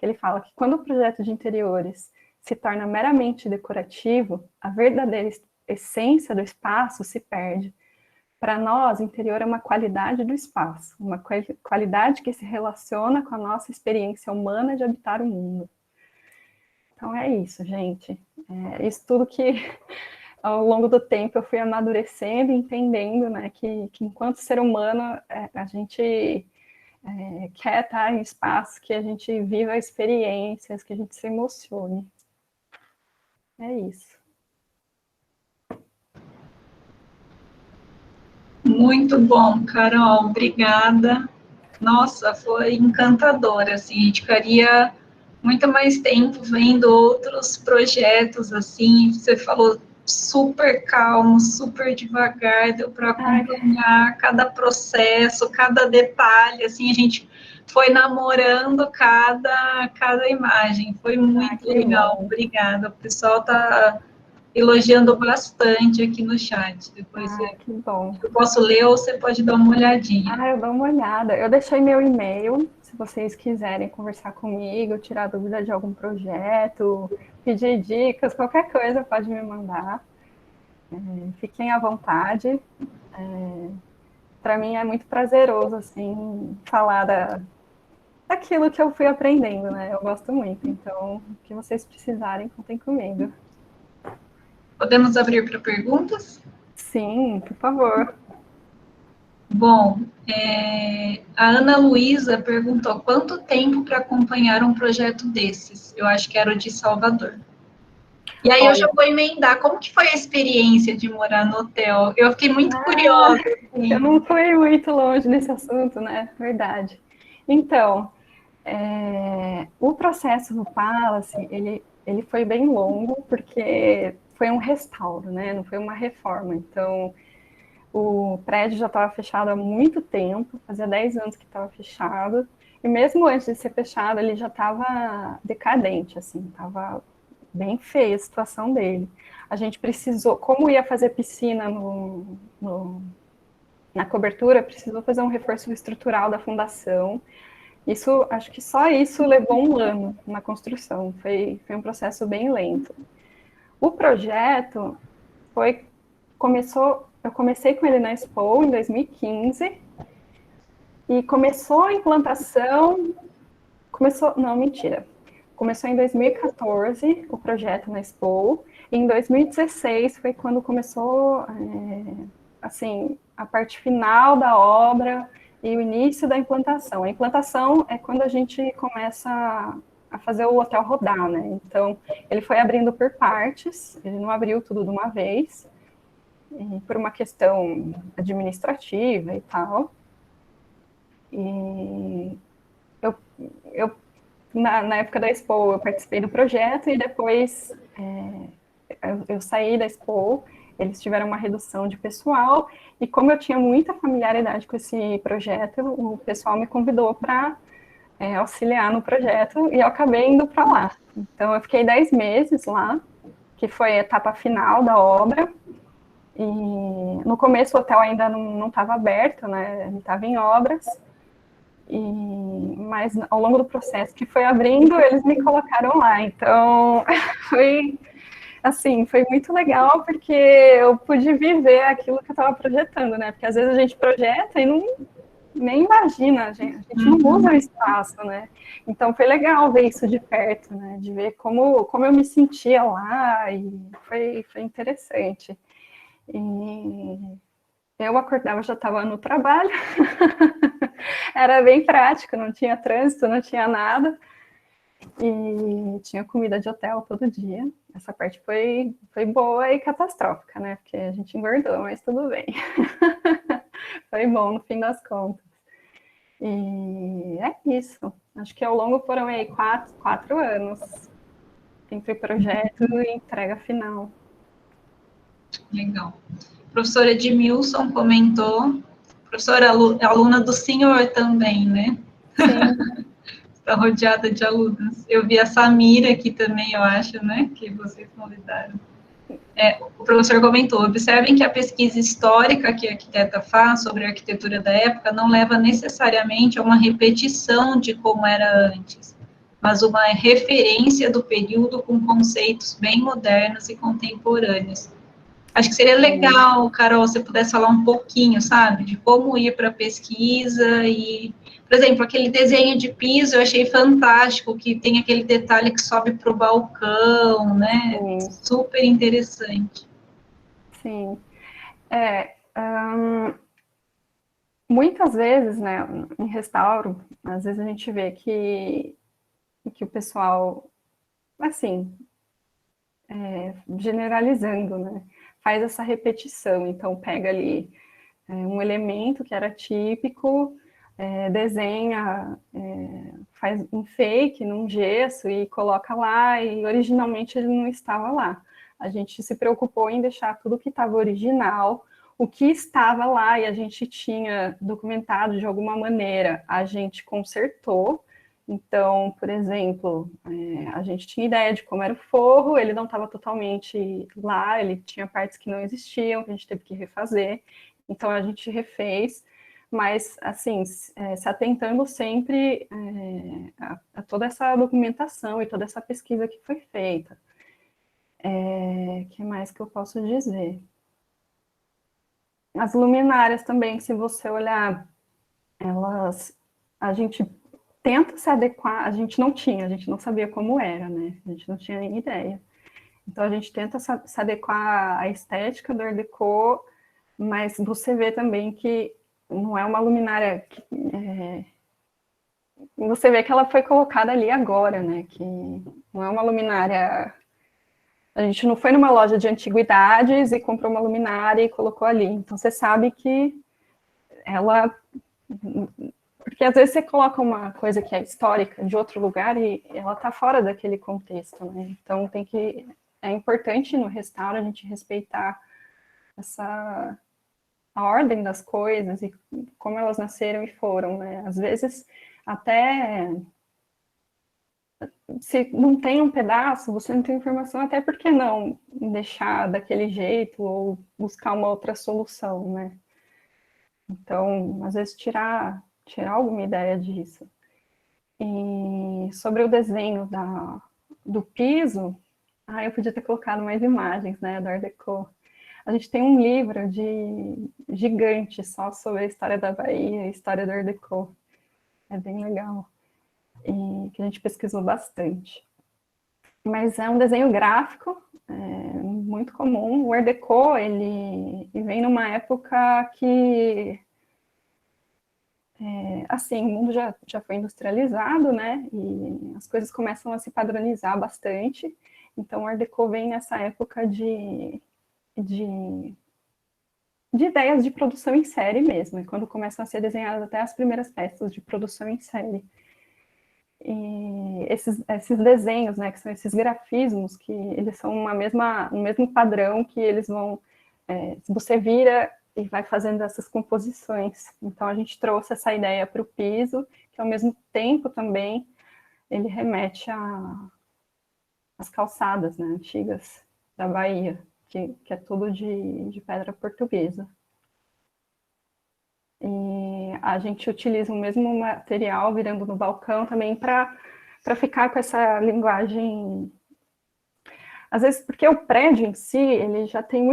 Ele fala que quando o projeto de interiores se torna meramente decorativo, a verdadeira essência do espaço se perde. Para nós, interior é uma qualidade do espaço, uma qualidade que se relaciona com a nossa experiência humana de habitar o mundo. Então é isso, gente. Isso tudo que ao longo do tempo eu fui amadurecendo e entendendo, né, que enquanto ser humano a gente quer estar em espaço que a gente viva experiências, que a gente se emocione. É isso. Muito bom, Carol, obrigada. Nossa, foi encantador, assim, a gente ficaria muito mais tempo vendo outros projetos, assim, você falou super calmo, super devagar, deu para acompanhar cada processo, cada detalhe, assim, a gente foi namorando cada imagem, foi muito legal, bom. obrigada, o pessoal está elogiando bastante aqui no chat, depois Que bom. eu posso ler ou você pode dar uma olhadinha. Eu dou uma olhada. Eu deixei meu e-mail, se vocês quiserem conversar comigo, tirar dúvida de algum projeto, pedir dicas, qualquer coisa pode me mandar. Fiquem à vontade. Para mim é muito prazeroso, assim, falar daquilo que eu fui aprendendo, né? Eu gosto muito. Então, o que vocês precisarem, contem comigo. Podemos abrir para perguntas? Sim, por favor. Bom, a Ana Luísa perguntou quanto tempo para acompanhar um projeto desses? Eu acho que era o de Salvador. E aí eu já vou emendar, como que foi a experiência de morar no hotel? Eu fiquei muito curiosa. Assim. Eu não fui muito longe nesse assunto, né? Verdade. Então, o processo no Palace, ele foi bem longo, porque foi um restauro, né? Não foi uma reforma. Então, o prédio já estava fechado há muito tempo, fazia 10 anos que estava fechado, e mesmo antes de ser fechado, ele já estava decadente, assim, estava bem feia a situação dele. A gente precisou, como ia fazer piscina na cobertura, precisou fazer um reforço estrutural da fundação. Isso, acho que só isso levou um ano na construção, foi um processo bem lento. O projeto eu comecei com ele na Expo em 2015 e começou a implantação, começou em 2014 o projeto na Expo, e em 2016 foi quando começou, assim, a parte final da obra e o início da implantação. A implantação é quando a gente começa a fazer o hotel rodar, né? Então, ele foi abrindo por partes, ele não abriu tudo de uma vez, por uma questão administrativa e tal. E eu na época da Expo, eu participei do projeto e depois eu saí da Expo, eles tiveram uma redução de pessoal, e como eu tinha muita familiaridade com esse projeto, o pessoal me convidou para auxiliar no projeto, e eu acabei indo para lá. Então, eu fiquei 10 meses lá, que foi a etapa final da obra, e no começo o hotel ainda não estava aberto, né, ele estava em obras, mas ao longo do processo que foi abrindo, eles me colocaram lá, então foi assim, foi muito legal porque eu pude viver aquilo que eu estava projetando, né? Porque às vezes a gente projeta e nem imagina, a gente não usa o espaço, né? Então foi legal ver isso de perto, né? De ver como eu me sentia lá, e foi interessante. E eu acordava, já estava no trabalho, era bem prático, não tinha trânsito, não tinha nada. E tinha comida de hotel todo dia. Essa parte foi boa e catastrófica, né? Porque a gente engordou, mas tudo bem. Foi bom no fim das contas. E é isso. Acho que ao longo foram aí 4 anos entre projeto e entrega final. Legal. A professora Edmilson comentou, professora aluna do senhor também, né? Sim. Está rodeada de alunos. Eu vi a Samira aqui também, eu acho, né? Que vocês convidaram. O professor comentou, observem que a pesquisa histórica que a arquiteta faz sobre a arquitetura da época não leva necessariamente a uma repetição de como era antes, mas uma referência do período com conceitos bem modernos e contemporâneos. Acho que seria legal, Carol, se você pudesse falar um pouquinho, sabe, de como ir para a pesquisa e, por exemplo, aquele desenho de piso eu achei fantástico, que tem aquele detalhe que sobe para o balcão, né? Sim. Super interessante. Sim. Muitas vezes, né, em restauro, às vezes a gente vê que o pessoal, assim, generalizando, né? Faz essa repetição. Então, pega ali um elemento que era típico, desenha, faz um fake num gesso e coloca lá, e originalmente ele não estava lá. A gente se preocupou em deixar tudo que estava original, o que estava lá e a gente tinha documentado de alguma maneira, a gente consertou. Então, por exemplo, a gente tinha ideia de como era o forro, ele não estava totalmente lá, ele tinha partes que não existiam, que a gente teve que refazer. Então, a gente refez, mas, assim, se atentando sempre a toda essa documentação e toda essa pesquisa que foi feita. O que mais que eu posso dizer? As luminárias também, se você olhar, a gente tenta se adequar, a gente não sabia como era, né? A gente não tinha nem ideia. Então, a gente tenta se adequar à estética do Art Deco, mas você vê também que não é uma luminária que, você vê que ela foi colocada ali agora, né? Que não é uma luminária. A gente não foi numa loja de antiguidades e comprou uma luminária e colocou ali. Então você sabe que ela. Porque às vezes você coloca uma coisa que é histórica de outro lugar e ela está fora daquele contexto, né? Então é importante no restauro a gente respeitar a ordem das coisas e como elas nasceram e foram, né? Às vezes até se não tem um pedaço, você não tem informação, até porque não deixar daquele jeito ou buscar uma outra solução, né? Então, às vezes tirar alguma ideia disso. E sobre o desenho do piso, eu podia ter colocado mais imagens, né, do Art Deco. A gente tem um livro gigante só sobre a história da Bahia, a história do Art Deco. É bem legal. E que a gente pesquisou bastante. Mas é um desenho gráfico, muito comum. O Art Deco, ele vem numa época que, assim, o mundo já foi industrializado, né? E as coisas começam a se padronizar bastante. Então, o Art Deco vem nessa época de ideias de produção em série mesmo, quando começam a ser desenhadas até as primeiras peças de produção em série. E esses desenhos, né, que são esses grafismos, que eles são um mesmo padrão que eles vão... você vira e vai fazendo essas composições. Então, a gente trouxe essa ideia para o piso, que ao mesmo tempo também ele remete às calçadas, né, antigas da Bahia, que é tudo de pedra portuguesa. E a gente utiliza o mesmo material virando no balcão também para ficar com essa linguagem. Às vezes, porque o prédio em si, ele já tem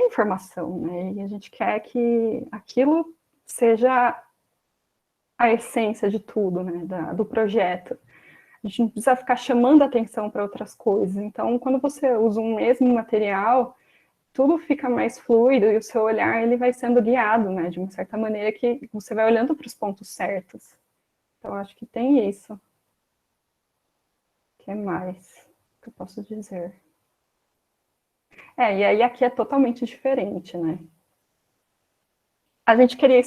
informação, né? E a gente quer que aquilo seja a essência de tudo, né? Do projeto. A gente não precisa ficar chamando atenção para outras coisas. Então, quando você usa um mesmo material, tudo fica mais fluido e o seu olhar ele vai sendo guiado, né? De uma certa maneira que você vai olhando para os pontos certos. Então, acho que tem isso. O que mais que eu posso dizer? E aí aqui é totalmente diferente, né? A gente queria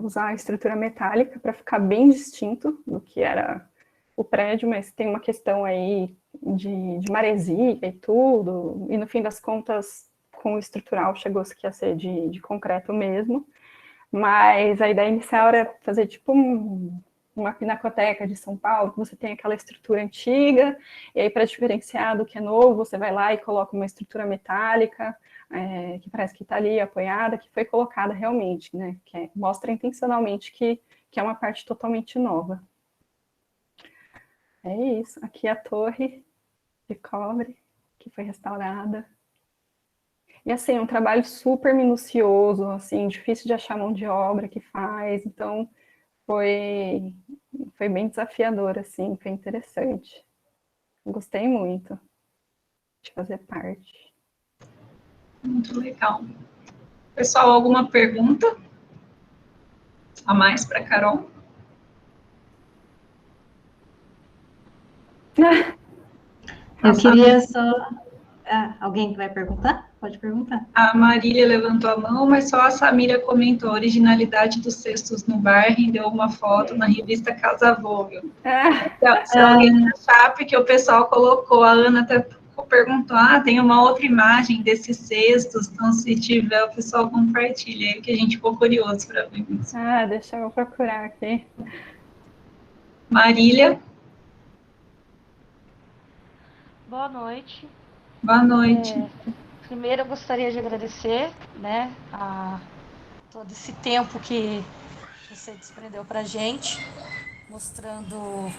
usar a estrutura metálica para ficar bem distinto do que era o prédio, mas tem uma questão aí de maresia e tudo, e no fim das contas, com o estrutural chegou-se que ia ser de concreto mesmo, mas a ideia inicial era fazer tipo uma pinacoteca de São Paulo, que você tem aquela estrutura antiga, e aí para diferenciar do que é novo, você vai lá e coloca uma estrutura metálica, que parece que está ali apoiada, que foi colocada realmente, né? Que mostra intencionalmente que é uma parte totalmente nova. É isso. Aqui é a torre de cobre, que foi restaurada. E assim, é um trabalho super minucioso, assim, difícil de achar mão de obra que faz, então foi bem desafiador, assim, foi interessante. Gostei muito de fazer parte. Muito legal. Pessoal, alguma pergunta a mais para a Carol? Eu queria só... alguém que vai perguntar? Pode perguntar. A Marília levantou a mão, mas só a Samira comentou: a originalidade dos cestos no bar rendeu uma foto na revista Casa Vogel. Se alguém achar, porque o pessoal colocou, a Ana até perguntou, tem uma outra imagem desses cestos, então se tiver, o pessoal compartilha, aí que a gente ficou curioso para ver isso. Deixa eu procurar aqui. Marília. Boa noite. Boa noite. Primeiro eu gostaria de agradecer, né, a todo esse tempo que você desprendeu para a gente, mostrando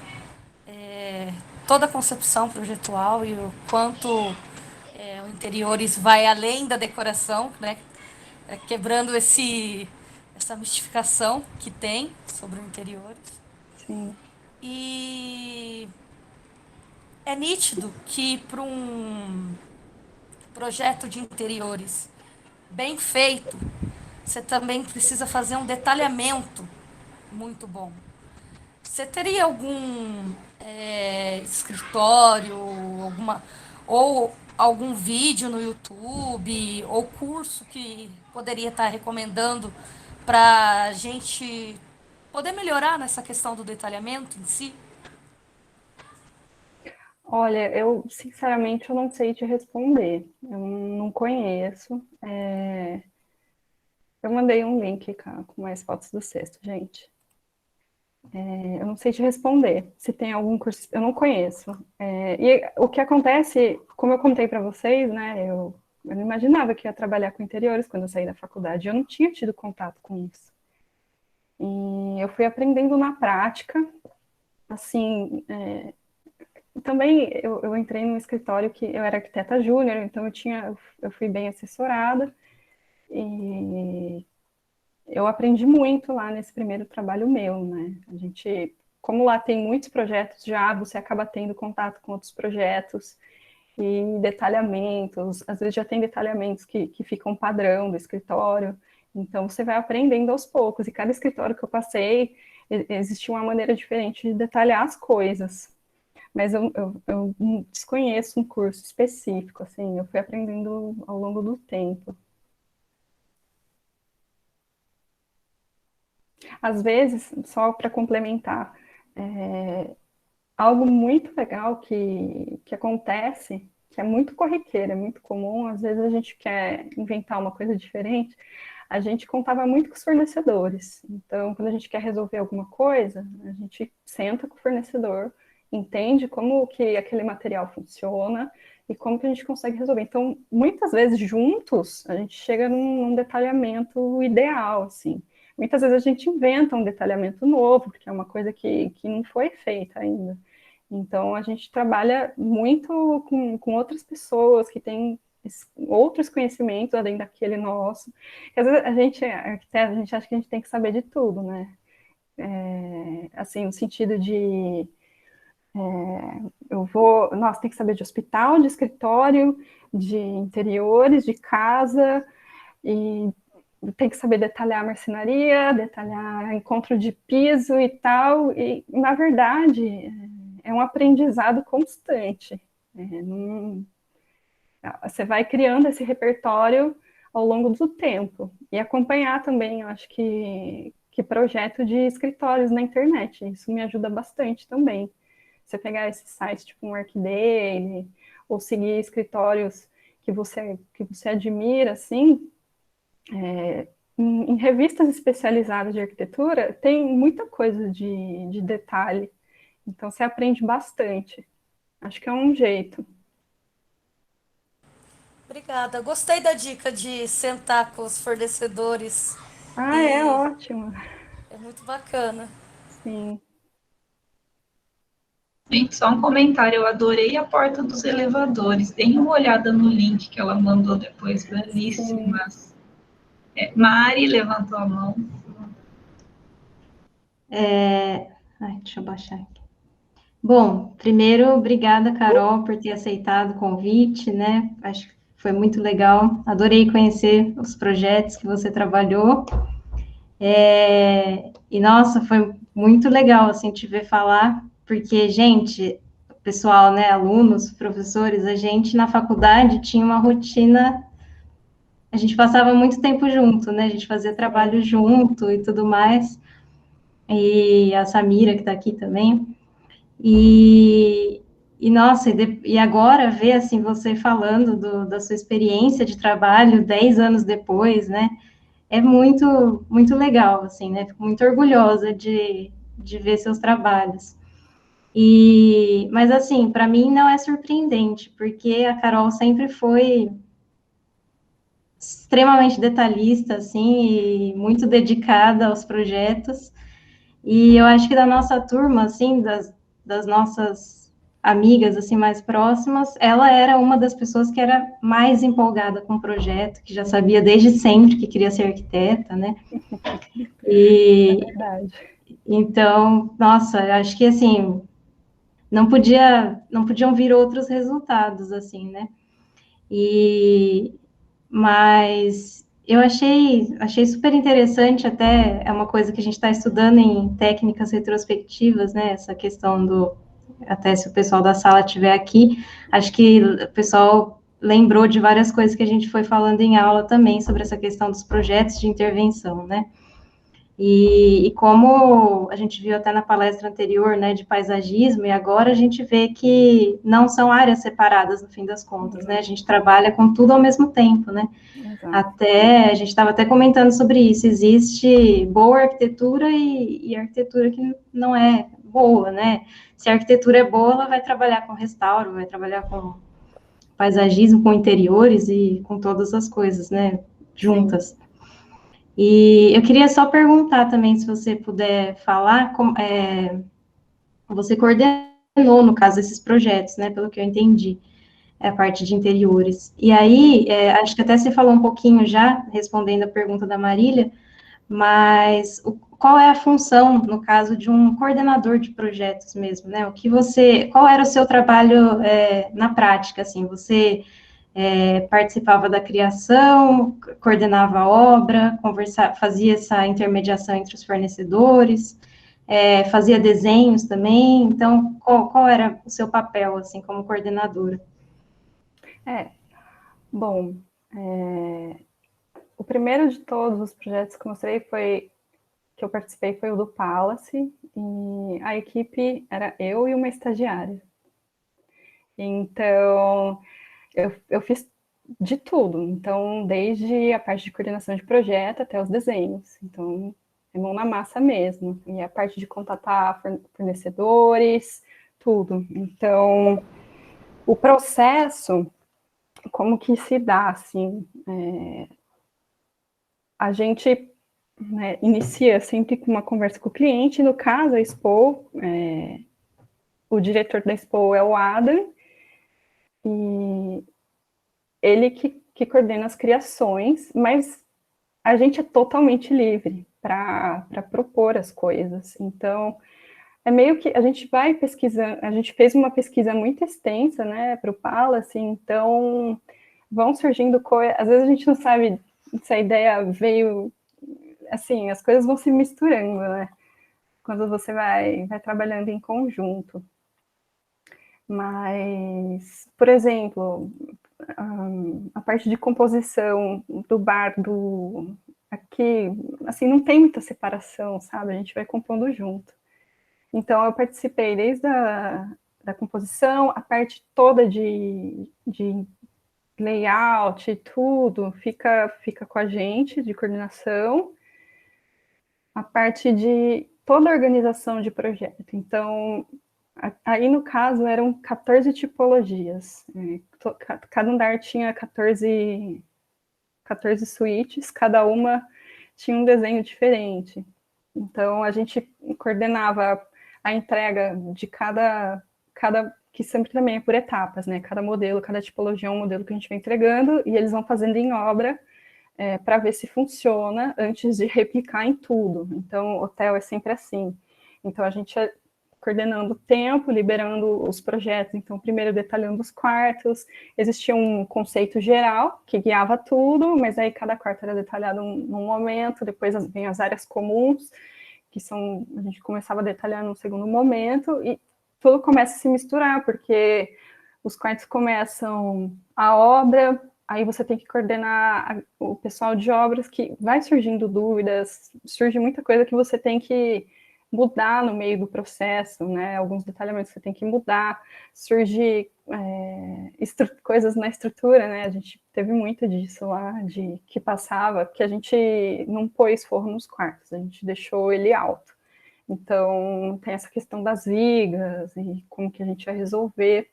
toda a concepção projetual e o quanto o interiores vai além da decoração, né, quebrando essa mistificação que tem sobre o interiores. Sim. E é nítido que para um projeto de interiores bem feito, você também precisa fazer um detalhamento muito bom. Você teria algum escritório, ou algum vídeo no YouTube, ou curso que poderia estar recomendando para a gente poder melhorar nessa questão do detalhamento em si? Olha, eu sinceramente eu não sei te responder. Eu não conheço. Eu mandei um link com mais fotos do cesto, gente. Eu não sei te responder. Se tem algum curso, eu não conheço. E o que acontece, como eu contei para vocês, né? Eu não imaginava que ia trabalhar com interiores quando eu saí da faculdade. Eu não tinha tido contato com isso. E eu fui aprendendo na prática. Assim, também eu entrei num escritório que eu era arquiteta júnior, então eu fui bem assessorada. E eu aprendi muito lá nesse primeiro trabalho meu, né? A gente, como lá tem muitos projetos já, você acaba tendo contato com outros projetos e detalhamentos, às vezes já tem detalhamentos que ficam padrão do escritório, então você vai aprendendo aos poucos, e cada escritório que eu passei, existia uma maneira diferente de detalhar as coisas, mas eu desconheço um curso específico, assim, eu fui aprendendo ao longo do tempo. Às vezes, só para complementar, algo muito legal que acontece, que é muito corriqueiro, é muito comum, às vezes a gente quer inventar uma coisa diferente, a gente contava muito com os fornecedores. Então, quando a gente quer resolver alguma coisa, a gente senta com o fornecedor, entende como que aquele material funciona e como que a gente consegue resolver. Então, muitas vezes, juntos, a gente chega num detalhamento ideal, assim. Muitas vezes a gente inventa um detalhamento novo, porque é uma coisa que não foi feita ainda. Então, a gente trabalha muito com outras pessoas que têm outros conhecimentos além daquele nosso. Às vezes a gente é arquiteto, a gente acha que a gente tem que saber de tudo, né? Assim, no sentido de nossa, tem que saber de hospital, de escritório, de interiores, de casa, e tem que saber detalhar a marcenaria, detalhar encontro de piso e tal, e na verdade é um aprendizado constante. Você vai criando esse repertório ao longo do tempo, e acompanhar também, eu acho que projeto de escritórios na internet, isso me ajuda bastante também. Você pegar esses sites tipo um Workday, ou seguir escritórios que você admira, assim, em revistas especializadas de arquitetura, tem muita coisa de detalhe. Então, você aprende bastante. Acho que é um jeito. Obrigada. Gostei da dica de sentar com os fornecedores Ah, é e ótimo. é muito bacana. Sim. Gente, só um comentário, eu adorei a porta dos elevadores. Deem uma olhada no link que ela mandou depois, Sim. belíssimas. Mari levantou a mão. Deixa eu baixar aqui. Bom, primeiro, obrigada, Carol, por ter aceitado o convite, né? Acho que foi muito legal. Adorei conhecer os projetos que você trabalhou. E, nossa, foi muito legal, assim, te ver falar, porque, gente, pessoal, né, alunos, professores, a gente na faculdade tinha uma rotina, a gente passava muito tempo junto, né? A gente fazia trabalho junto e tudo mais. E a Samira, que está aqui também. E nossa, e agora ver assim você falando da sua experiência de trabalho 10 anos depois, né? É muito, muito legal, assim, né? Fico muito orgulhosa de ver seus trabalhos. Mas assim, para mim não é surpreendente, porque a Carol sempre foi extremamente detalhista, assim, e muito dedicada aos projetos. E eu acho que da nossa turma, assim, das nossas amigas, assim, mais próximas, ela era uma das pessoas que era mais empolgada com o projeto, que já sabia desde sempre que queria ser arquiteta, né? É E verdade. então, nossa, eu acho que, assim, não podiam vir outros resultados, assim, né? E, mas eu achei super interessante, até é uma coisa que a gente está estudando em técnicas retrospectivas, né? Essa questão até se o pessoal da sala estiver aqui, acho que o pessoal lembrou de várias coisas que a gente foi falando em aula também sobre essa questão dos projetos de intervenção, né? E como a gente viu até na palestra anterior, né, de paisagismo, e agora a gente vê que não são áreas separadas, no fim das contas, né, a gente trabalha com tudo ao mesmo tempo, né, Exato. a gente estava até comentando sobre isso, existe boa arquitetura e arquitetura que não é boa, né, se a arquitetura é boa, ela vai trabalhar com restauro, vai trabalhar com paisagismo, com interiores e com todas as coisas, né, juntas. Sim. E eu queria só perguntar também, se você puder falar, você coordenou, no caso, esses projetos, né, pelo que eu entendi, a parte de interiores. E aí, acho que até você falou um pouquinho já, respondendo a pergunta da Marília, mas qual é a função, no caso, de um coordenador de projetos mesmo, né? Qual era o seu trabalho na prática, assim, você participava da criação, coordenava a obra, fazia essa intermediação entre os fornecedores, fazia desenhos também. Então, qual era o seu papel, assim, como coordenadora? Bom, o primeiro de todos os projetos que eu mostrei foi que eu participei foi o do Palace, e a equipe era eu e uma estagiária. Então, eu fiz de tudo. Então, desde a parte de coordenação de projeto até os desenhos. Então, é mão na massa mesmo. E a parte de contatar fornecedores, tudo. Então, o processo, como que se dá, assim, a gente, né, inicia sempre com uma conversa com o cliente, no caso, a Expo, o diretor da Expo é o Adam, e ele que coordena as criações, mas a gente é totalmente livre para propor as coisas. Então, é meio que a gente vai pesquisando, a gente fez uma pesquisa muito extensa, né, para o Palace, então vão surgindo coisas, às vezes a gente não sabe se a ideia veio, assim, as coisas vão se misturando, né, quando você vai trabalhando em conjunto. Mas, por exemplo, a parte de composição do bardo aqui, assim, não tem muita separação, sabe? A gente vai compondo junto. Então, eu participei desde da composição, a parte toda de layout e tudo fica com a gente, de coordenação. A parte de toda a organização de projeto. Então, aí no caso eram 14 tipologias. Cada andar tinha 14 suítes, cada uma tinha um desenho diferente. Então, a gente coordenava a entrega de cada que sempre também é por etapas, né? Cada modelo, cada tipologia é um modelo que a gente vai entregando e eles vão fazendo em obra para ver se funciona antes de replicar em tudo. Então, hotel é sempre assim. Então, a gente é coordenando o tempo, liberando os projetos, então, primeiro detalhando os quartos, existia um conceito geral que guiava tudo, mas aí cada quarto era detalhado num momento, depois vem as áreas comuns, que são, a gente começava a detalhar num segundo momento, e tudo começa a se misturar, porque os quartos começam a obra, aí você tem que coordenar o pessoal de obras, que vai surgindo dúvidas, surge muita coisa que você tem que mudar no meio do processo, né? Alguns detalhamentos você tem que mudar, surge coisas na estrutura, né? A gente teve muito disso lá, de que passava, que a gente não pôs forro nos quartos, a gente deixou ele alto. Então, tem essa questão das vigas e como que a gente vai resolver.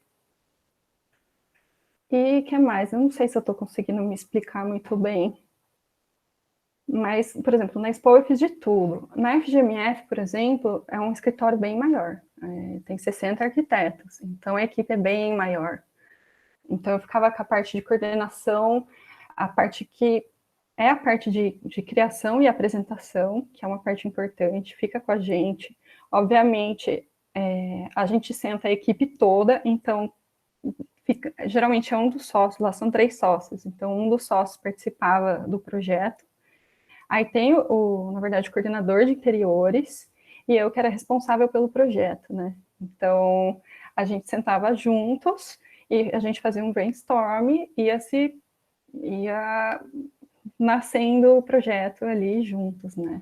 E o que mais? Eu não sei se eu estou conseguindo me explicar muito bem. Mas, por exemplo, na Expo eu fiz de tudo. Na FGMF, por exemplo, é um escritório bem maior. Tem 60 arquitetos, então a equipe é bem maior. Então eu ficava com a parte de coordenação, a parte que é a parte de criação e apresentação, que é uma parte importante, fica com a gente. Obviamente, a gente senta a equipe toda, então geralmente é um dos sócios, lá são 3 sócios, então um dos sócios participava do projeto. Aí tem na verdade, o coordenador de interiores e eu que era responsável pelo projeto, né? Então, a gente sentava juntos e a gente fazia um brainstorm e ia nascendo o projeto ali juntos, né?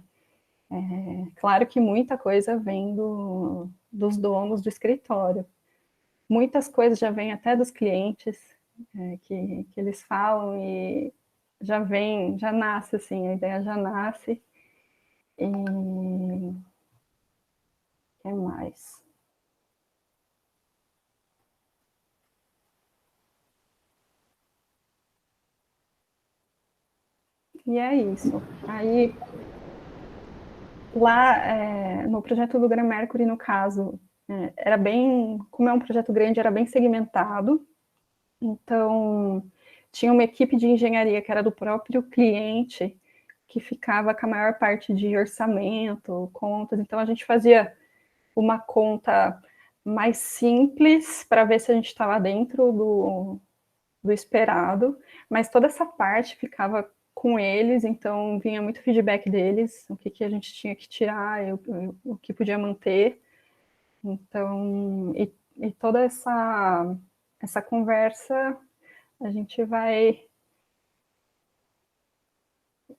Claro que muita coisa vem dos donos do escritório. Muitas coisas já vêm até dos clientes, que eles falam e já nasce assim, a ideia já nasce. E o que mais? E é isso. Aí, lá no projeto do Gran Mercury, no caso, era bem, como é um projeto grande, era bem segmentado. Então, tinha uma equipe de engenharia que era do próprio cliente, que ficava com a maior parte de orçamento, contas. Então, a gente fazia uma conta mais simples para ver se a gente estava dentro do esperado, mas toda essa parte ficava com eles, então vinha muito feedback deles, o que a gente tinha que tirar, o que podia manter. Então, e toda essa conversa a gente vai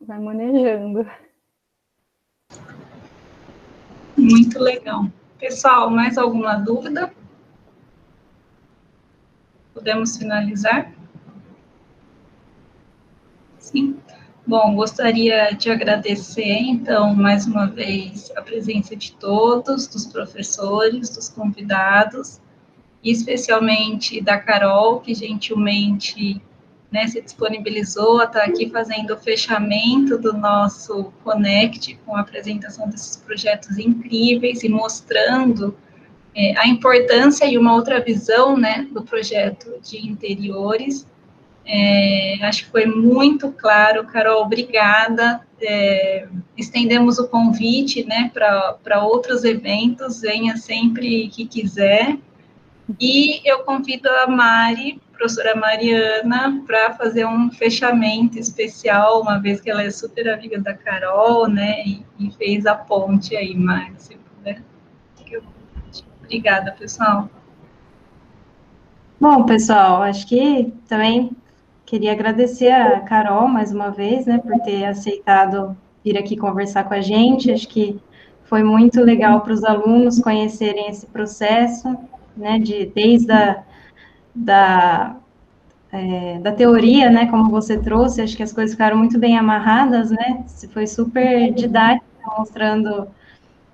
manejando. Muito legal. Pessoal, mais alguma dúvida? Podemos finalizar? Sim. Bom, gostaria de agradecer, então, mais uma vez, a presença de todos, dos professores, dos convidados, e especialmente da Carol, que gentilmente, né, se disponibilizou a estar aqui fazendo o fechamento do nosso Connect, com a apresentação desses projetos incríveis e mostrando a importância e uma outra visão, né, do projeto de interiores. Acho que foi muito claro, Carol, obrigada. Estendemos o convite, né, para outros eventos, venha sempre que quiser. E eu convido a Mari, professora Mariana, para fazer um fechamento especial, uma vez que ela é super amiga da Carol, né, e fez a ponte aí, Mari, se puder. Obrigada, pessoal. Bom, pessoal, acho que também queria agradecer a Carol mais uma vez, né, por ter aceitado vir aqui conversar com a gente. Acho que foi muito legal para os alunos conhecerem esse processo, né, desde da teoria, né, como você trouxe. Acho que as coisas ficaram muito bem amarradas, né, foi super didático, mostrando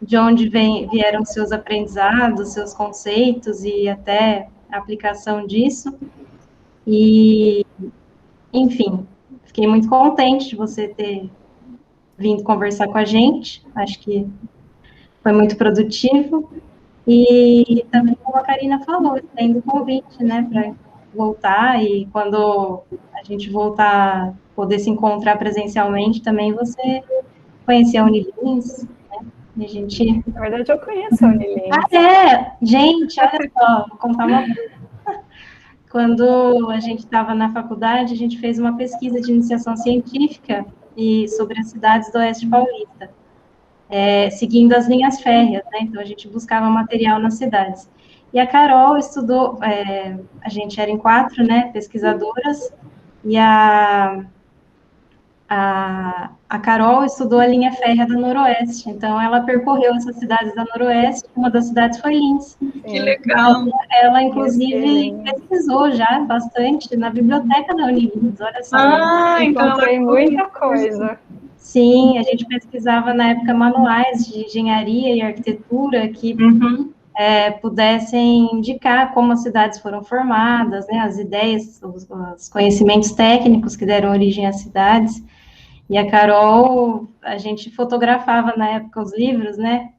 de onde vieram seus aprendizados, seus conceitos e até a aplicação disso. E, enfim, fiquei muito contente de você ter vindo conversar com a gente. Acho que foi muito produtivo. E também, como a Karina falou, tem o convite, né, para voltar, e quando a gente voltar, poder se encontrar presencialmente, também você conhecer a Unilins, né, e a gente... Na verdade, eu conheço a Unilins. Ah, é! Gente, olha só, vou contar uma coisa. Quando a gente estava na faculdade, a gente fez uma pesquisa de iniciação científica sobre as cidades do Oeste Paulista, seguindo as linhas férreas, né? Então, a gente buscava material nas cidades. E a Carol estudou, a gente era em 4, né, pesquisadoras, e a Carol estudou a linha férrea do Noroeste, então ela percorreu essas cidades da Noroeste, uma das cidades foi Lins. Que legal! Ela, inclusive, pesquisou já bastante na biblioteca da Unilins, olha só. Encontrei muita coisa. Sim, a gente pesquisava na época manuais de engenharia e arquitetura que pudessem indicar como as cidades foram formadas, né, as ideias, os conhecimentos técnicos que deram origem às cidades. E a Carol, a gente fotografava na época os livros, né?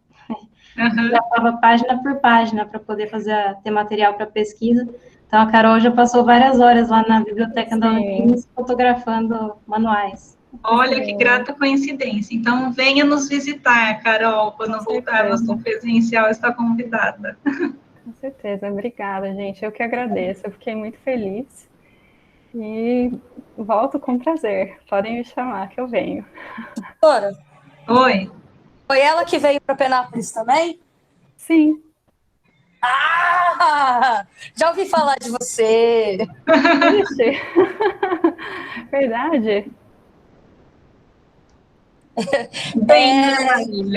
Fotografava página por página para poder ter material para pesquisa. Então, a Carol já passou várias horas lá na biblioteca da Unilins fotografando manuais. Olha que grata coincidência. Então, venha nos visitar, Carol, quando voltarmos no presencial, está convidada. Com certeza, obrigada, gente. Eu que agradeço, eu fiquei muito feliz. E volto com prazer. Podem me chamar que eu venho. Doutora? Oi. Foi ela que veio para Penápolis também? Sim. Ah! Já ouvi falar de você. Verdade?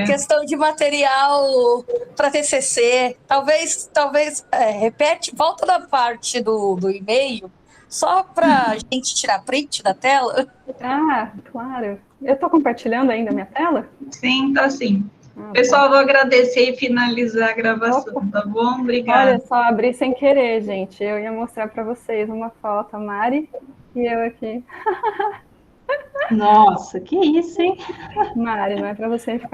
Questão de material para TCC. Talvez repete, volta da parte do e-mail, só para a gente tirar print da tela. Ah, claro. Eu estou compartilhando ainda a minha tela? Sim, tá sim. Pessoal, vou agradecer e finalizar a gravação, tá bom? Obrigada. Olha, só abri sem querer, gente. Eu ia mostrar para vocês uma foto, a Mari e eu aqui. Nossa, que isso, hein? Mari, não é para você ficar